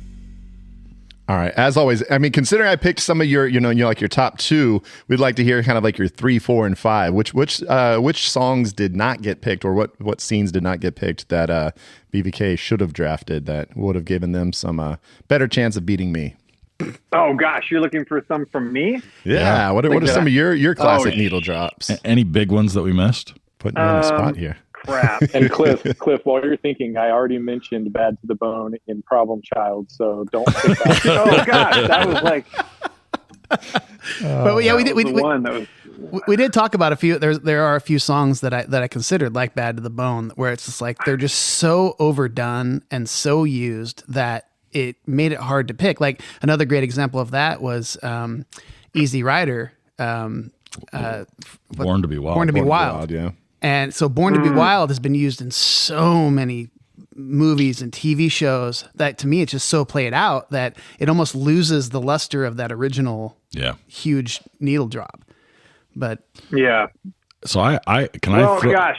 All right. As always, I mean, considering I picked some of your, like your top 2, we'd like to hear kind of like your 3, 4, and 5. Which songs did not get picked, or what scenes did not get picked that BVK should have drafted that would have given them some better chance of beating me? Oh gosh, you're looking for some from me? Yeah. What are some of your classic needle drops? Any big ones that we missed? Putting you on the spot here. Crap. And Cliff, while you're thinking, I already mentioned Bad to the Bone in Problem Child, so don't pick that. Oh gosh, that was like. But yeah, we did talk about a few. There are a few songs that I considered like Bad to the Bone, where it's just like they're just so overdone and so used that it made it hard to pick. Like another great example of that was Easy Rider. Born to Be Wild. Born to Be Wild. Yeah. And so Born to Be Wild has been used in so many movies and TV shows that to me it's just so played out that it almost loses the luster of that original huge needle drop. But yeah. So gosh.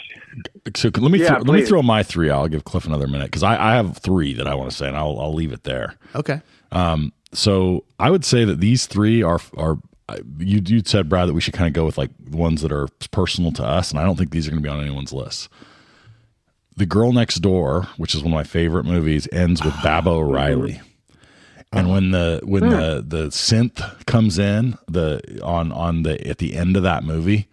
So let me throw my 3. I'll give Cliff another minute because I have 3 that I want to say, and I'll leave it there. Okay. So I would say that these 3 are you said, Brad, that we should kind of go with like ones that are personal to us, and I don't think these are going to be on anyone's list. The Girl Next Door, which is one of my favorite movies, ends with Baba O'Reilly. And when the synth comes in at the end of that movie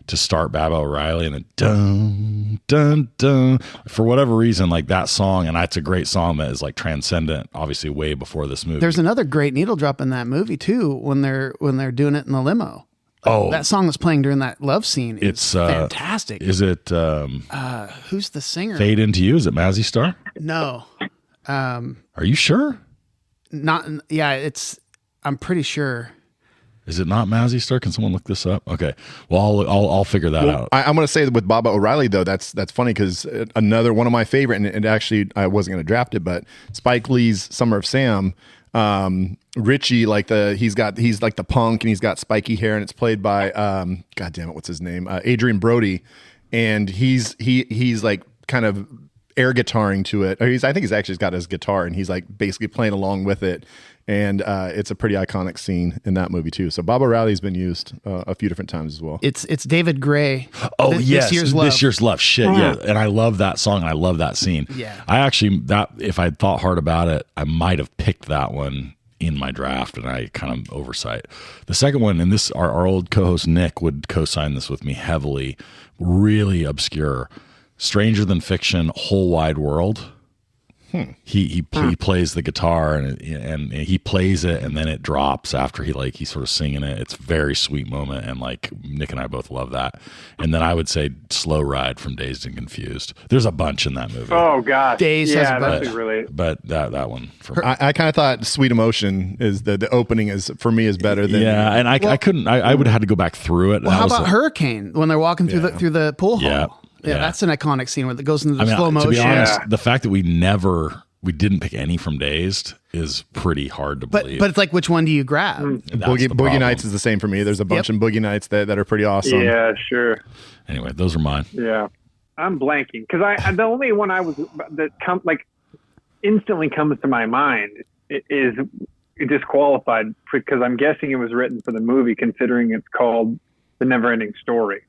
to start Baba O'Reilly, and then dun dun dun, for whatever reason, like that song, and that's a great song that is like transcendent, obviously way before this movie. There's another great needle drop in that movie too when they're doing it in the limo. That song that's playing during that love scene is fantastic. Is it who's the singer? Fade Into You? Is it Mazzy Star? No. Are you sure? Not. Yeah, I'm pretty sure. Is it not Mazzy Star? Can someone look this up? Okay. Well, I'll figure that out. I'm going to say that with Baba O'Reilly, though, that's funny because another one of my favorite, and actually I wasn't going to draft it, but Spike Lee's Summer of Sam, Richie, he's like the punk, and he's got spiky hair, and it's played by God damn it, what's his name? Adrian Brody, and he's like kind of air guitaring to it. Or I think he's actually got his guitar, and he's like basically playing along with it. And it's a pretty iconic scene in that movie too. So Baba O'Reilly's been used a few different times as well. It's David Gray. Yes, This Year's Love. Shit, yeah. And I love that song. And I love that scene. Yeah. I actually if I'd thought hard about it, I might have picked that one in my draft, and I kind of oversight. The second one, and this our old co-host Nick would co-sign this with me heavily. Really obscure, Stranger Than Fiction, Whole Wide World. He plays the guitar and he plays it, and then it drops after he's sort of singing it. It's a very sweet moment, and like Nick and I both love that. And then I would say Slow Ride from Dazed and Confused. There's a bunch in that movie. Oh gosh, Dazed has a bunch. That's really. But that one for me. I kind of thought Sweet Emotion is the opening is for me is better than and I couldn't. I would have had to go back through it. Well, how about Hurricane when they're walking through the pool hall? Yeah, that's an iconic scene where it goes into the slow motion. To be honest, the fact that we didn't pick any from Dazed is pretty hard to believe. But it's like, which one do you grab? Boogie Nights is the same for me. There's a bunch in Boogie Nights that are pretty awesome. Yeah, sure. Anyway, those are mine. Yeah, I'm blanking because the only one instantly comes to my mind is disqualified because I'm guessing it was written for the movie, considering it's called The Never-Ending Story.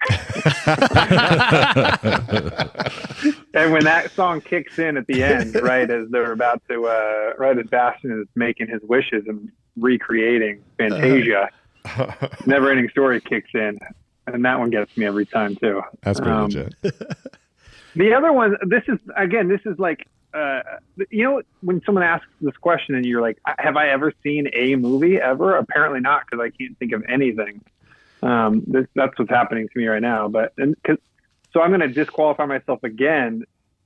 And when that song kicks in at the end, right as they're about to, right as Bastian is making his wishes and recreating Fantasia, Never-Ending Story kicks in, and that one gets me every time too. That's pretty legit. The other one, this is like, when someone asks this question and you're like, have I ever seen a movie ever? Apparently not, because I can't think of anything. That's what's happening to me right now. So I'm going to disqualify myself again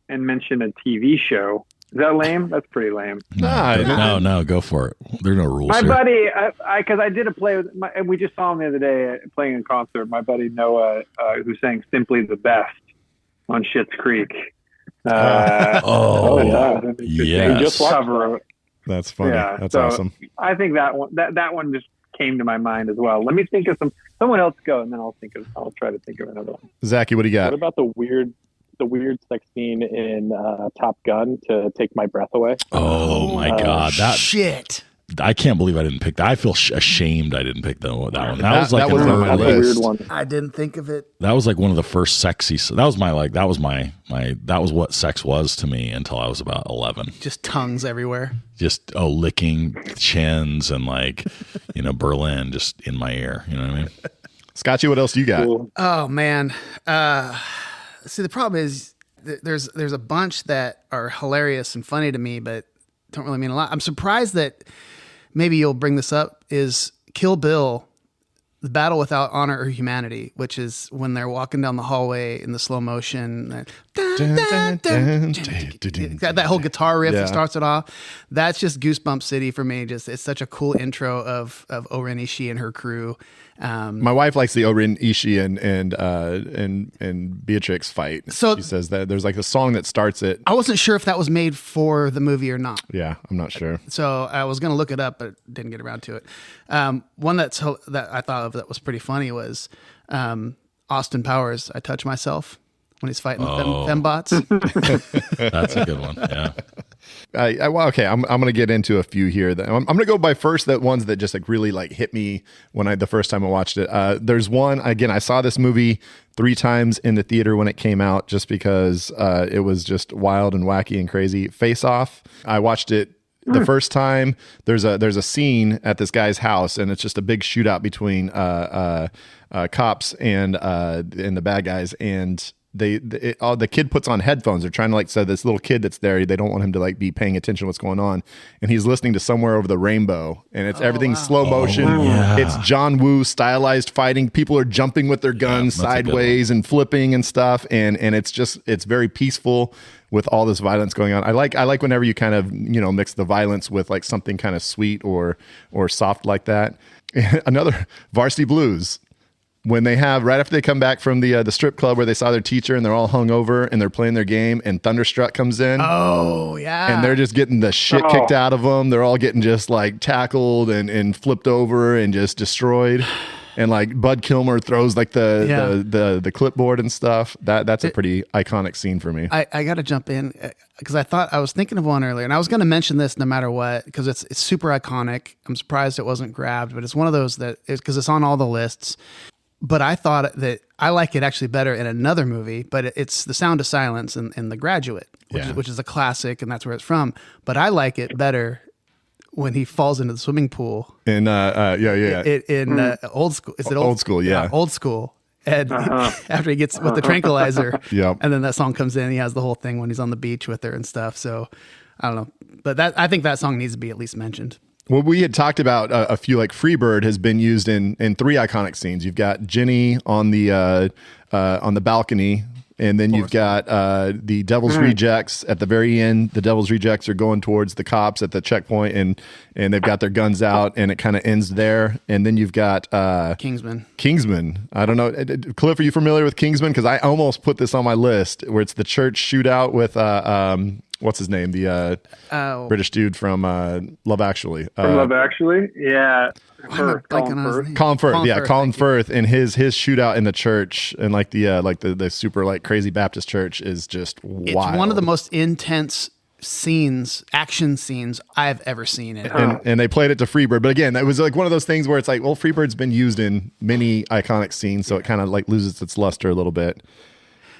and mention a TV show. Is that lame? That's pretty lame. No, go for it. There are no rules. My here. buddy, because I did a play with, and we just saw him the other day playing in concert. My buddy Noah, who sang "Simply the Best" on Schitt's Creek. Yes. Just cover it. That's funny. Yeah, that's so awesome. I think that one just came to my mind as well. Let me think of someone else go, and then I'll try to think of another one. Zachy, what do you got? What about the weird sex scene in Top Gun to take my breath away? Oh my God. Shit. I can't believe I didn't pick that. I feel ashamed I didn't pick that one. That was like that was on my list. A weird one. I didn't think of it. That was like one of the first sexy. That was that was what sex was to me until I was about 11. Just tongues everywhere. Just licking chins and Berlin just in my ear. You know what I mean? Scotchy, what else you got? Cool. Oh man. See, the problem is there's a bunch that are hilarious and funny to me, but don't really mean a lot. I'm surprised that maybe you'll bring this up is Kill Bill, The Battle Without Honor or Humanity, which is when they're walking down the hallway in the slow motion. That whole guitar riff that starts it off. That's just Goosebump City for me. It's such a cool intro of Oren Ishii and her crew. My wife likes the Oren Ishii and Beatrix fight. So she says that there's like a song that starts it. I wasn't sure if that was made for the movie or not. Yeah, I'm not sure. So I was going to look it up, but didn't get around to it. One that I thought of that was pretty funny was Austin Powers, I Touch Myself, when he's fighting the fembots. That's a good one. Yeah. Okay, I'm going to get into a few here. I'm going to go by first the ones that just really hit me when the first time I watched it. There's one, again, I saw this movie 3 times in the theater when it came out just because it was just wild and wacky and crazy. Face Off. I watched it the first time there's a scene at this guy's house, and it's just a big shootout between cops and the bad guys, and the kid puts on headphones. They're trying to so this little kid that's there, they don't want him to be paying attention to what's going on, and he's listening to Somewhere Over the Rainbow, and it's everything slow motion. It's John Woo stylized fighting. People are jumping with their guns sideways and flipping and stuff, and it's very peaceful with all this violence going on. I like whenever you kind of mix the violence with something kind of sweet or soft like that. Another Varsity Blues. When they have, right after they come back from the strip club where they saw their teacher and they're all hungover and they're playing their game, and Thunderstruck comes in. Oh, yeah. And they're just getting the shit kicked out of them. They're all getting just tackled and flipped over and just destroyed. And Bud Kilmer throws the clipboard and stuff. That's a pretty iconic scene for me. I got to jump in because I was thinking of one earlier, and I was going to mention this no matter what because it's super iconic. I'm surprised it wasn't grabbed, but it's one of those because it's on all the lists. But I thought that I like it actually better in another movie, but it's The Sound of Silence in The Graduate, which is a classic, and that's where it's from. But I like it better when he falls into the swimming pool. In Old School. Is it Old School, yeah. Old School. And after he gets with the tranquilizer, and then that song comes in, he has the whole thing when he's on the beach with her and stuff. So I don't know. But I think that song needs to be at least mentioned. Well, we had talked about a few, Freebird has been used in 3 iconic scenes. You've got Ginny on the balcony, and then you've got the Devil's Rejects at the very end. The Devil's Rejects are going towards the cops at the checkpoint, and they've got their guns out, and it kind of ends there. And then you've got Kingsman. I don't know, Cliff, are you familiar with Kingsman? Because I almost put this on my list, where it's the church shootout with what's his name? The British dude from Love Actually. From Love Actually? Yeah. Colin Firth. Yeah, Colin Firth, and his shootout in the church and the super crazy Baptist church is just wild. It's one of the most intense action scenes I've ever seen it. And they played it to Freebird. But again, that was one of those things where it's Freebird's been used in many iconic scenes, so it kind of loses its luster a little bit.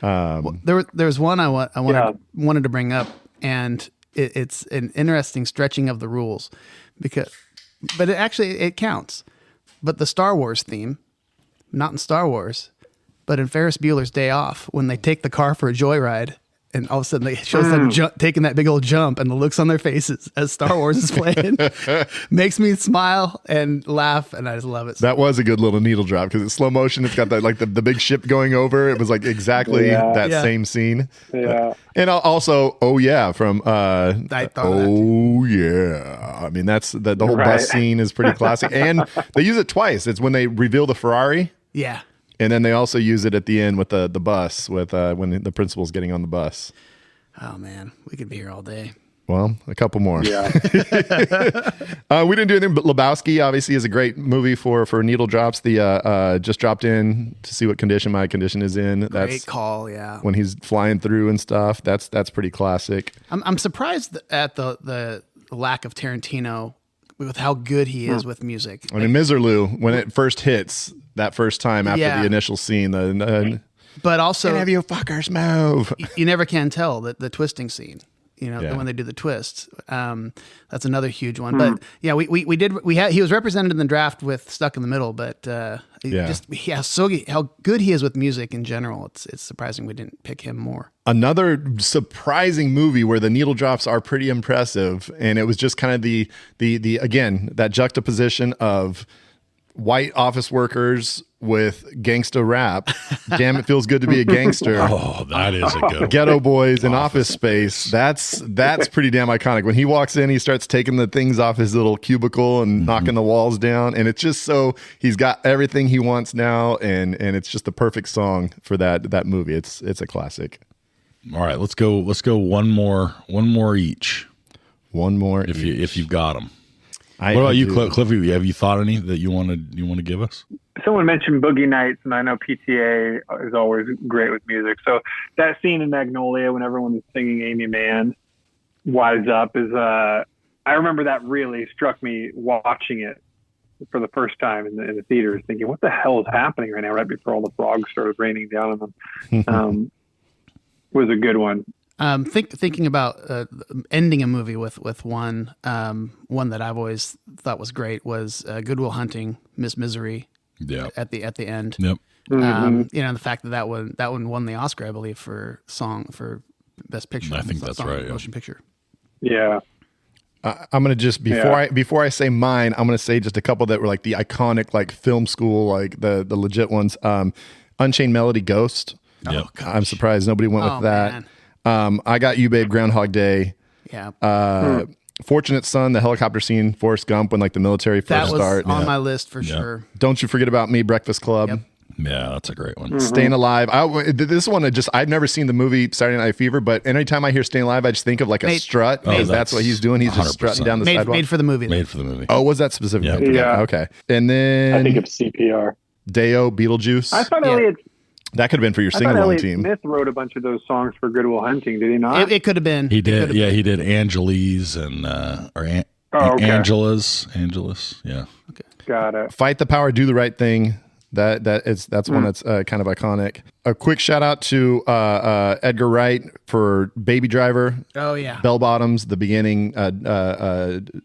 There's one I wanted to bring up, and it's an interesting stretching of the rules but it counts. But the Star Wars theme, not in Star Wars, but in Ferris Bueller's Day Off, when they take the car for a joyride, and all of a sudden it shows them taking that big old jump, and the looks on their faces as Star Wars is playing makes me smile and laugh, and I just love it. That was a good little needle drop because it's slow motion. It's got the big ship going over. It was exactly that same scene. Yeah. And also, oh yeah, from I mean, that's the whole bus scene is pretty classic, and they use it twice. It's when they reveal the Ferrari. Yeah. And then they also use it at the end with the bus, with when the principal's getting on the bus. Oh man, we could be here all day. Well, a couple more. Yeah. We didn't do anything, but Lebowski obviously is a great movie for needle drops. The just dropped in to see what condition my condition is in. Great call, yeah. When he's flying through and stuff, that's pretty classic. I'm surprised at the lack of Tarantino with how good he is with music. I mean, Miserlou, when it first hits that first time after the initial scene, but also can have you fuckers move. You never can tell the twisting scene. When they do the twist, that's another huge one. But yeah, he was represented in the draft with Stuck in the Middle, but how good he is with music in general. It's surprising we didn't pick him more. Another surprising movie where the needle drops are pretty impressive, and it was just kind of the again, that juxtaposition of white office workers with gangsta rap. Damn, it feels good to be a gangster. Oh, that is a good one. Ghetto Boys in Office Space. That's pretty damn iconic. When he walks in, he starts taking the things off his little cubicle and knocking the walls down, and it's just so he's got everything he wants now, and it's just the perfect song for that movie. It's a classic. All right, let's go one more each. One more if you've got them. What about you, Cliffy? Have you thought any that you want to give us? Someone mentioned Boogie Nights, and I know PTA is always great with music. So that scene in Magnolia when everyone is singing Amy Mann, Wise Up, is I remember that really struck me watching it for the first time in the theaters, thinking, what the hell is happening right now, right before all the frogs started raining down on them. Was a good one. Thinking about ending a movie with one that I've always thought was great was Good Will Hunting, Miss Misery. Yeah. At the end. Yep. The fact that one won the Oscar, I believe, for Best Picture. I think that's right. Motion picture. Yeah. I'm gonna just before I say mine, I'm gonna say just a couple that were like the iconic, like film school, like the legit ones. Unchained Melody, Ghost. Yeah. I'm surprised nobody went with that. I Got You, Babe, Groundhog Day. Yeah. Fortunate Son, the helicopter scene, Forrest Gump, when like the military first start. On my list for sure. Don't You Forget About Me, Breakfast Club. Yep. Yeah, that's a great one. Mm-hmm. Staying Alive. This one, I've never seen the movie Saturday Night Fever, but anytime I hear Staying Alive, I just think of like a strut because that's what he's doing. He's just strutting down the sidewalk. Made for the movie. Made for the movie. Oh, was that specific? Yeah. Okay. And then I think of CPR. Deo, Beetlejuice. I thought Elliot that could have been for your sing-along team. Smith wrote a bunch of those songs for Good Will Hunting. Did he not? It could have been. He did. Yeah, he did Angeles and Angelus. Yeah. Okay. Got it. Fight the Power, Do the Right Thing. That's one that's kind of iconic. A quick shout out to Edgar Wright for Baby Driver. Oh yeah. Bell Bottoms, the beginning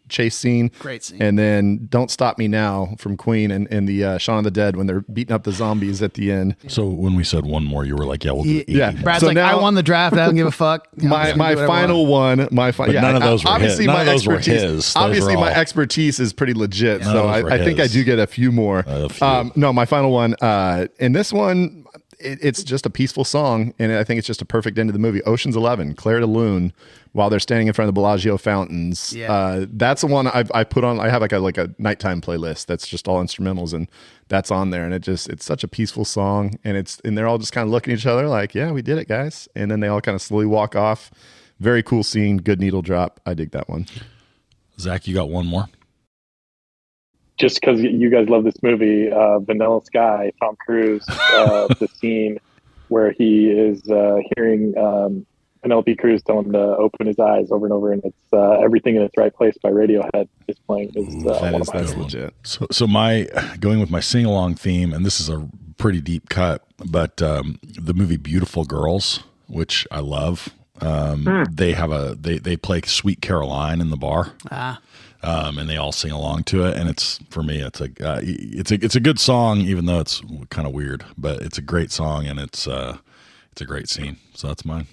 chase scene. Great scene. And then Don't Stop Me Now from Queen and the Shaun of the Dead when they're beating up the zombies at the end. So when we said one more, you were like, yeah, we'll do 80. Yeah. Brad's So like, now- I won the draft. I don't give a fuck. My final one, But none of those were his. obviously None my of those were expertise. his. Those Obviously, were my all- expertise is pretty legit, None so of those were I think I his. do get a few more. A few. No, my final one. And this one, it's just a peaceful song, and I think it's just a perfect end to the movie. Ocean's 11, Claire de Lune, while they're standing in front of the Bellagio fountains. Yeah. That's the one I put on. I have like a nighttime playlist that's just all instrumentals, and that's on there. And it's such a peaceful song, and they're all just kind of looking at each other like, yeah, we did it, guys. And then they all kind of slowly walk off. Very cool scene. Good needle drop. I dig that one. Zach, you got one more? Just because you guys love this movie, Vanilla Sky, Tom Cruise, the scene where he is hearing Penelope Cruz tell him to open his eyes over and over, and it's Everything in Its Right Place by Radiohead is playing. That's legit. So my going with my sing-along theme, and this is a pretty deep cut, but the movie Beautiful Girls, which I love, they have they play Sweet Caroline in the bar. And they all sing along to it, and it's for me, it's a good song, even though it's kind of weird, but it's a great song, and it's a great scene. So that's mine.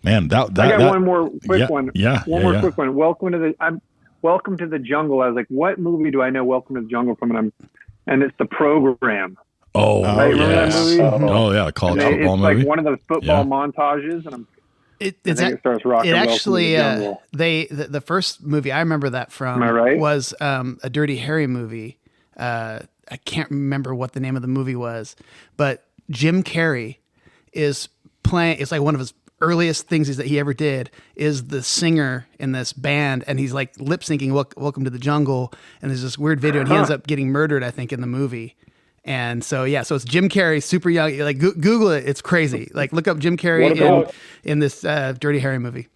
Man, I got one more quick one. Yeah, one more quick one. Welcome to the Jungle. I was like, what movie do I know Welcome to the Jungle from? And it's The Program. Oh, Right? Remember that movie? Oh yeah, the college football it's movie. like one of those football montages, and it starts rocking. It actually, Welcome to the Jungle. the first movie I remember that from Am I right? was a Dirty Harry movie. I can't remember what the name of the movie was, but Jim Carrey is playing. It's like one of his earliest things that he ever did is the singer in this band, and he's like lip syncing "Welcome to the Jungle," and there's this weird video, and he ends up getting murdered, I think, in the movie. And so it's Jim Carrey, super young. Like Google it, it's crazy. Like look up Jim Carrey in this Dirty Harry movie.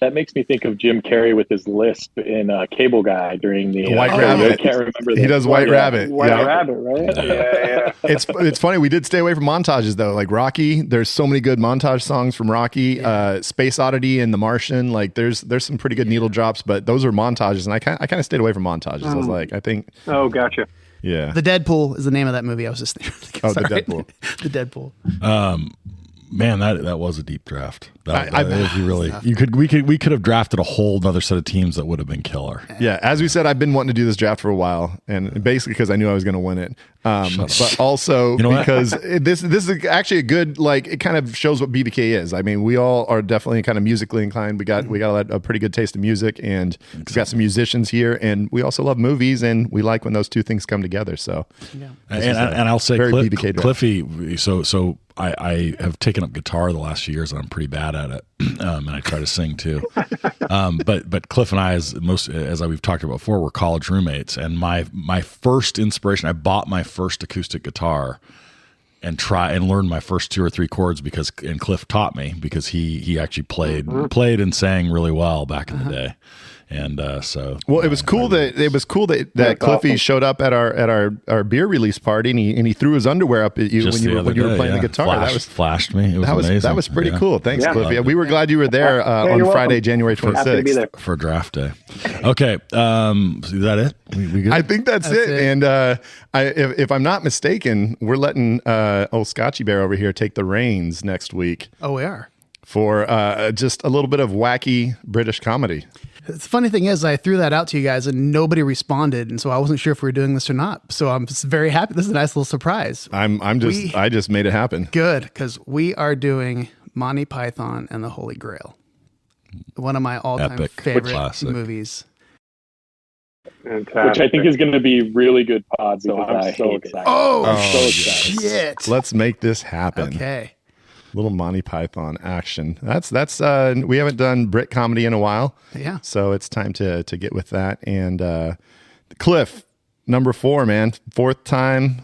That makes me think of Jim Carrey with his lisp in Cable Guy during the White Rabbit. I can't remember. He does White Rabbit. White Rabbit, right? Yeah. It's funny. We did stay away from montages though. Like Rocky, there's so many good montage songs from Rocky. Space Oddity and The Martian. Like there's some pretty good needle drops, but those are montages, and I kind of stayed away from montages. I was like, I think. Oh, gotcha. Yeah. The Deadpool is the name of that movie. I was just thinking. The Deadpool. The Deadpool. Man, that was a deep draft. We could have drafted a whole other set of teams that would have been killer. Yeah, as we said, I've been wanting to do this draft for a while, and basically because I knew I was going to win it, but also because this is actually a good, like, it kind of shows what BVK is. I mean, we all are definitely kind of musically inclined. We got a pretty good taste of music, and we've got some musicians here, and we also love movies, and we like when those two things come together. So, and I'll say, very BVK draft. Cliffy. So I have taken up guitar the last few years, and I'm pretty bad at it, and I try to sing too. But Cliff and I, as we've talked about before, we're college roommates, and my first inspiration, I bought my first acoustic guitar and learned my first 2 or 3 chords and Cliff taught me because he actually played and sang really well back in the day. And so, well, it was cool that Cliffy showed up at our beer release party, and he threw his underwear up at you when you were playing the guitar. Flashed me. It was amazing. That was pretty cool. Thanks, Cliffy. We were glad you were there on Friday, January 26th for draft day. Okay, is that it? We good? I think that's it. And if I'm not mistaken, we're letting old Scotchy Bear over here take the reins next week. Oh, we are. For just a little bit of wacky British comedy. The funny thing is, I threw that out to you guys and nobody responded, and so I wasn't sure if we were doing this or not. So I'm just very happy. This is a nice little surprise. I just made it happen. Good, because we are doing Monty Python and the Holy Grail, one of my all-time favorite movies. Fantastic. Which I think is going to be really good pod. So I'm so excited. I'm so excited. Shit! Let's make this happen. Okay. Little Monty Python action. That's we haven't done Brit comedy in a while. Yeah. So it's time to get with that. And Cliff, number 4, man. 4th time.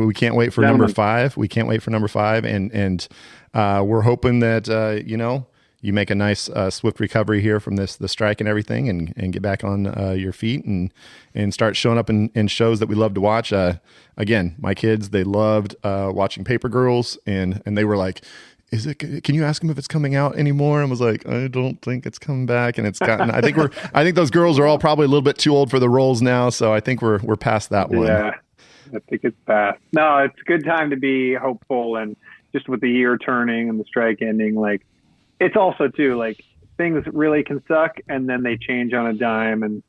We can't wait for number 5. We can't wait for number 5. And we're hoping that you make a nice swift recovery here from the strike and everything, and get back on your feet and start showing up in shows that we love to watch. Again, my kids, they loved watching Paper Girls, and they were like, can you ask them if it's coming out anymore? And I was like, I don't think it's coming back. And it's gotten, I think those girls are all probably a little bit too old for the roles now. So I think we're past that one. Yeah, I think it's past. No, it's a good time to be hopeful. And just with the year turning and the strike ending, like, it's also too, like, things really can suck and then they change on a dime, and,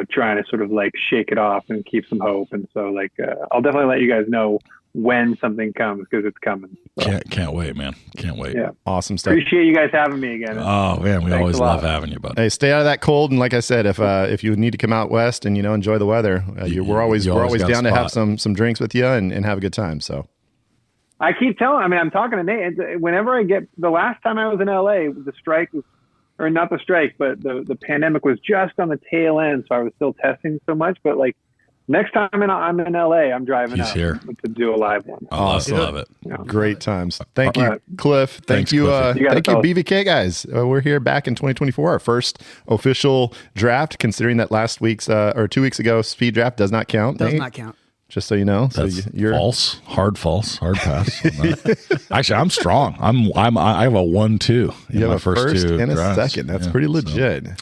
trying to sort of like shake it off and keep some hope. And so, like, I'll definitely let you guys know when something comes, because it's coming. So. Can't wait, man. Can't wait. Yeah. Awesome stuff. Appreciate you guys having me again. Oh man, we always love having you, buddy. Hey, stay out of that cold. And like I said, if you need to come out west and enjoy the weather, we're always down to have some drinks with you and have a good time. So I keep I'm talking to Nate. Whenever the last time I was in LA, the strike was, or not the strike, but the pandemic was just on the tail end. So I was still testing so much, but like, next time I'm in LA, I'm driving out here to do a live one. Awesome. Love it. Yeah. Great times. Thank you, Cliff. Thank you, BVK guys. We're here back in 2024, our first official draft, considering that last week's or 2 weeks ago speed draft does not count. Does not count. Just so you know. That's so you're false, hard pass. Actually, I'm strong. I have a 1-2. You have a first and a drafts. second. That's pretty legit. So.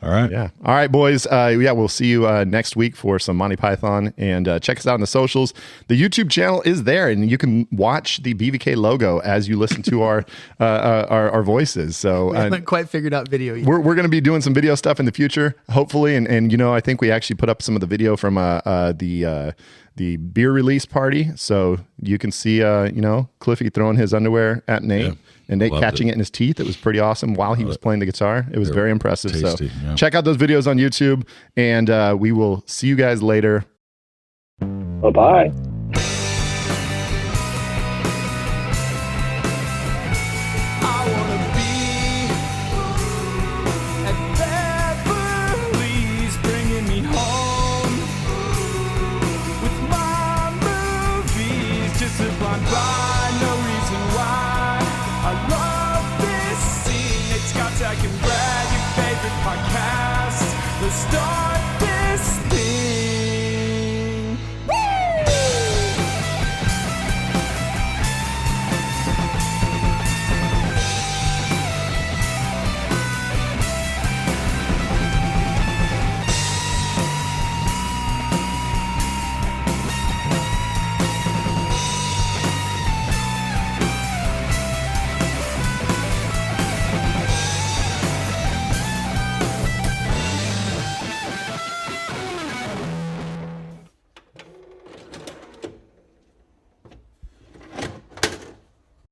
All right. Yeah. All right, boys. We'll see you next week for some Monty Python, and check us out on the socials. The YouTube channel is there, and you can watch the BVK logo as you listen to our voices. So we haven't quite figured out video yet. We're going to be doing some video stuff in the future, hopefully. And I think we actually put up some of the video from the beer release party, so you can see Cliffy throwing his underwear at Nate. Yeah. And Nate catching it in his teeth. It was pretty awesome while he was playing the guitar. It was very impressive. Tasty, so check out those videos on YouTube, and we will see you guys later. Bye-bye. Bye.